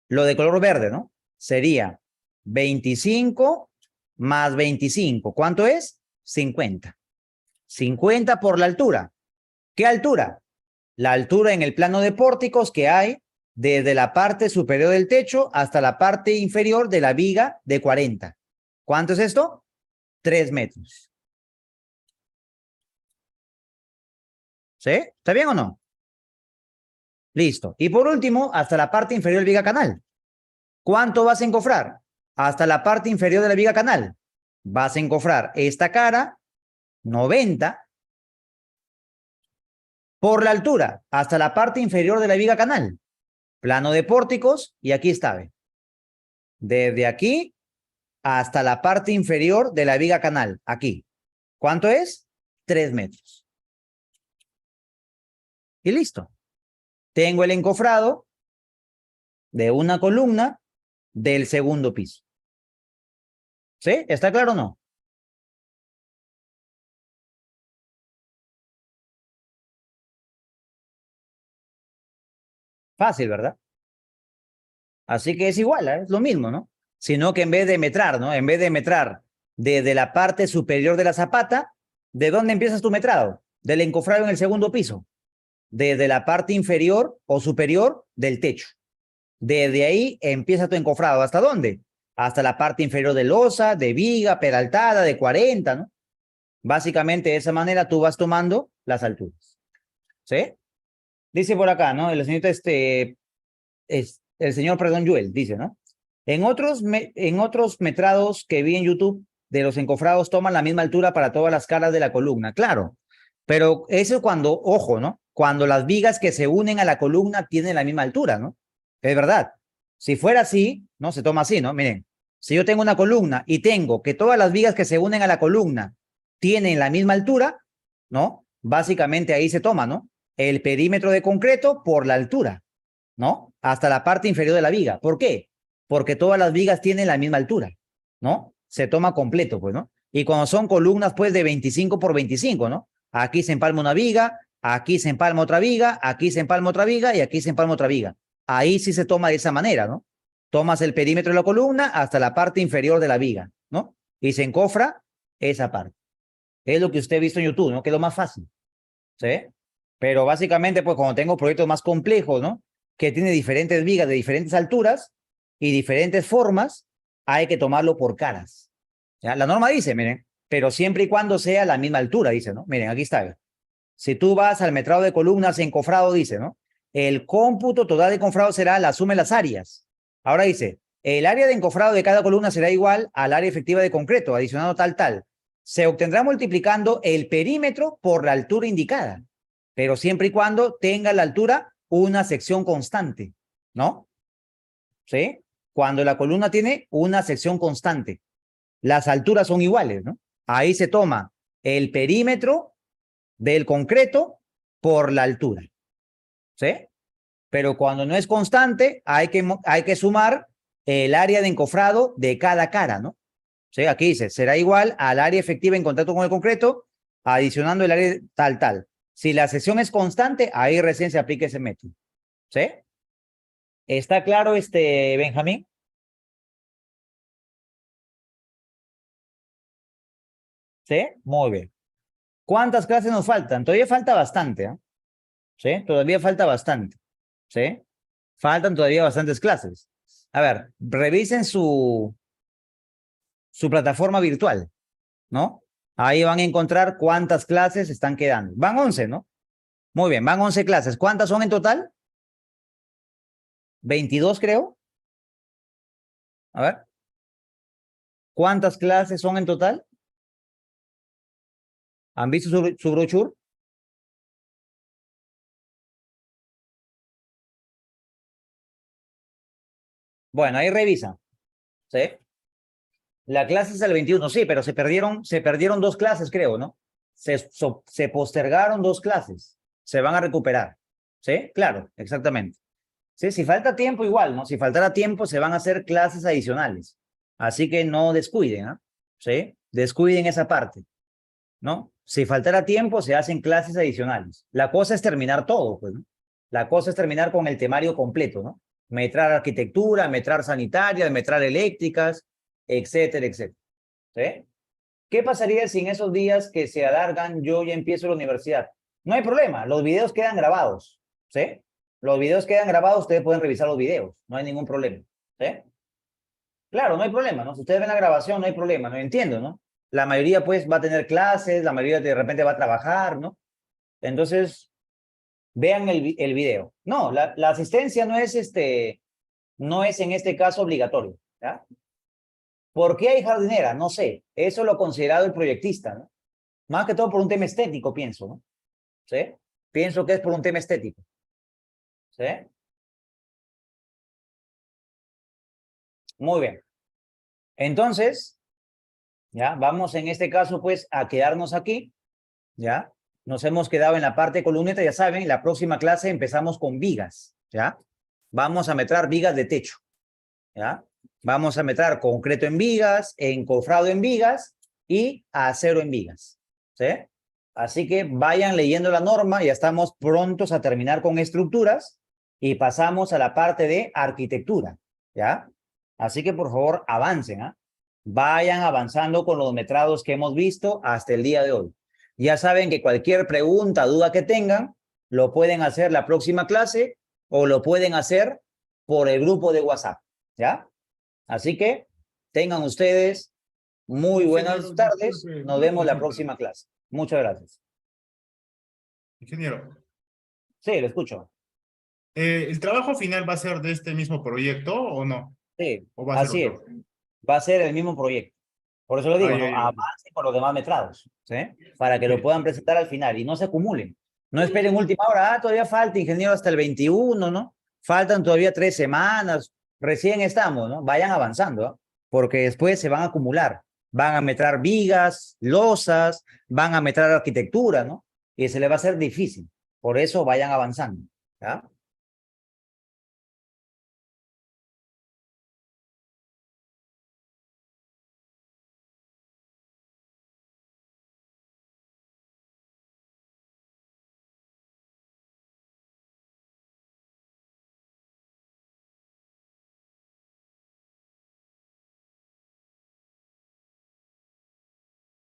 Lo de color verde, ¿no? Sería 25 más 25. ¿Cuánto es? 50. 50 por la altura. ¿Qué altura? La altura en el plano de pórticos que hay desde la parte superior del techo hasta la parte inferior de la viga de 40. ¿Cuánto es esto? 3 metros. ¿Sí? ¿Está bien o no? Listo. Y por último, hasta la parte inferior del viga canal. ¿Cuánto vas a encofrar? Hasta la parte inferior de la viga canal. Vas a encofrar esta cara, 90, por la altura, hasta la parte inferior de la viga canal. Plano de pórticos, y aquí está, ¿ve? Desde aquí hasta la parte inferior de la viga canal, aquí. ¿Cuánto es? 3 metros. Y listo. Tengo el encofrado de una columna del segundo piso. ¿Sí? ¿Está claro o no? Fácil, ¿verdad? Así que es igual, ¿eh? Es lo mismo, ¿no? Sino que en vez de metrar, ¿no? En vez de metrar desde la parte superior de la zapata, ¿de dónde empiezas tu metrado? Del encofrado en el segundo piso. Desde la parte inferior o superior del techo. Desde ahí empieza tu encofrado. ¿Hasta dónde? Hasta la parte inferior de losa, de viga, peraltada, de 40, ¿no? Básicamente de esa manera tú vas tomando las alturas. ¿Sí? Dice por acá, ¿no? El señor el señor, perdón, Yuel, dice, ¿no? En otros metrados que vi en YouTube de los encofrados toman la misma altura para todas las caras de la columna. Claro, pero eso cuando, ojo, ¿no? Cuando las vigas que se unen a la columna tienen la misma altura, ¿no? Es verdad. Si fuera así, ¿no? Se toma así, ¿no? Miren, si yo tengo una columna y tengo que todas las vigas que se unen a la columna tienen la misma altura, ¿no? Básicamente ahí se toma, ¿no? El perímetro de concreto por la altura, ¿no? Hasta la parte inferior de la viga. ¿Por qué? Porque todas las vigas tienen la misma altura, ¿no? Se toma completo, pues, ¿no? Y cuando son columnas, pues, de 25 por 25, ¿no? Aquí se empalma una viga, aquí se empalma otra viga, aquí se empalma otra viga y aquí se empalma otra viga. Ahí sí se toma de esa manera, ¿no? Tomas el perímetro de la columna hasta la parte inferior de la viga, ¿no? Y se encofra esa parte. Es lo que usted ha visto en YouTube, ¿no? Que es lo más fácil, ¿sí? Pero básicamente, pues, cuando tengo proyectos más complejos, ¿no? Que tiene diferentes vigas de diferentes alturas y diferentes formas, hay que tomarlo por caras. ¿Ya? La norma dice, miren, pero siempre y cuando sea la misma altura, dice, ¿no? Miren, aquí está. Si tú vas al metrado de columnas en cofrado, dice, ¿no? El cómputo total de cofrado será la suma de las áreas. Ahora dice, el área de encofrado de cada columna será igual al área efectiva de concreto, adicionado tal. Se obtendrá multiplicando el perímetro por la altura indicada, pero siempre y cuando tenga la altura una sección constante, ¿no? ¿Sí? Cuando la columna tiene una sección constante, las alturas son iguales, ¿no? Ahí se toma el perímetro del concreto por la altura, ¿sí? Pero cuando no es constante, hay que sumar el área de encofrado de cada cara, ¿no? ¿Sí? Aquí dice, será igual al área efectiva en contacto con el concreto, adicionando el área tal. Si la sección es constante, ahí recién se aplica ese método, ¿sí? ¿Está claro, Benjamín? ¿Sí? Muy bien. ¿Cuántas clases nos faltan? Todavía falta bastante, ¿eh? ¿Sí? Todavía falta bastante, ¿sí? Faltan todavía bastantes clases. A ver, revisen su plataforma virtual, ¿no? Ahí van a encontrar cuántas clases están quedando. Van 11, ¿no? Muy bien, van 11 clases. ¿Cuántas son en total? 22, creo. A ver. ¿Cuántas clases son en total? ¿Han visto su brochure? Bueno, ahí revisan, ¿sí? La clase es el 21, sí, pero se perdieron 2 clases, creo, ¿no? Se postergaron 2 clases. Se van a recuperar, ¿sí? Claro, exactamente. Sí, si falta tiempo, igual, ¿no? Si faltara tiempo, se van a hacer clases adicionales. Así que no descuiden, ¿ah? ¿Sí? Descuiden esa parte, ¿no? Si faltara tiempo, se hacen clases adicionales. La cosa es terminar todo, pues, ¿no? La cosa es terminar con el temario completo, ¿no? Metrar arquitectura, metrar sanitarias, metrar eléctricas, etcétera, etcétera. ¿Sí? ¿Qué pasaría si en esos días que se alargan yo ya empiezo la universidad? No hay problema, los videos quedan grabados, ¿sí? Los videos quedan grabados, ustedes pueden revisar los videos, no hay ningún problema, ¿sí? Claro, no hay problema, ¿no? Si ustedes ven la grabación, no hay problema, no entiendo, ¿no? La mayoría, pues, va a tener clases, la mayoría de repente va a trabajar, ¿no? Entonces, vean el video. No, la asistencia no es no es en este caso obligatorio, ¿ya? ¿Por qué hay jardinera? No sé. Eso lo ha considerado el proyectista, ¿no? Más que todo por un tema estético, pienso, ¿no? ¿Sí? Pienso que es por un tema estético. ¿Sí? Muy bien. Entonces, ya, vamos en este caso, pues, a quedarnos aquí, ¿ya? Nos hemos quedado en la parte columneta, ya saben, la próxima clase empezamos con vigas, ¿ya? Vamos a metrar vigas de techo, ¿ya? Vamos a meter concreto en vigas, encofrado en vigas y acero en vigas, ¿sí? Así que vayan leyendo la norma, ya estamos prontos a terminar con estructuras y pasamos a la parte de arquitectura, ¿ya? Así que por favor avancen, ¿ah? Vayan avanzando con los metrados que hemos visto hasta el día de hoy. Ya saben que cualquier pregunta, duda que tengan, lo pueden hacer la próxima clase o lo pueden hacer por el grupo de WhatsApp, ¿ya? Así que tengan ustedes muy buenas tardes. Nos vemos la próxima clase. Muchas gracias. Ingeniero, Sí, lo escucho. ¿el trabajo final va a ser de este mismo proyecto o no? Sí, ¿O va a ser así es. otro? Va a ser el mismo proyecto. Por eso lo digo, Ay, ¿no? ay, ay. Avancen por los demás metrados, ¿sí? Para que lo Sí. puedan presentar al final y no se acumulen. No esperen última hora. Todavía falta, ingeniero, hasta el 21, ¿no? Faltan todavía 3 semanas. Recién estamos, ¿no? Vayan avanzando, ¿no? Porque después se van a acumular. Van a metrar vigas, losas, van a metrar arquitectura, ¿no? Y se les va a hacer difícil. Por eso vayan avanzando, ¿ya?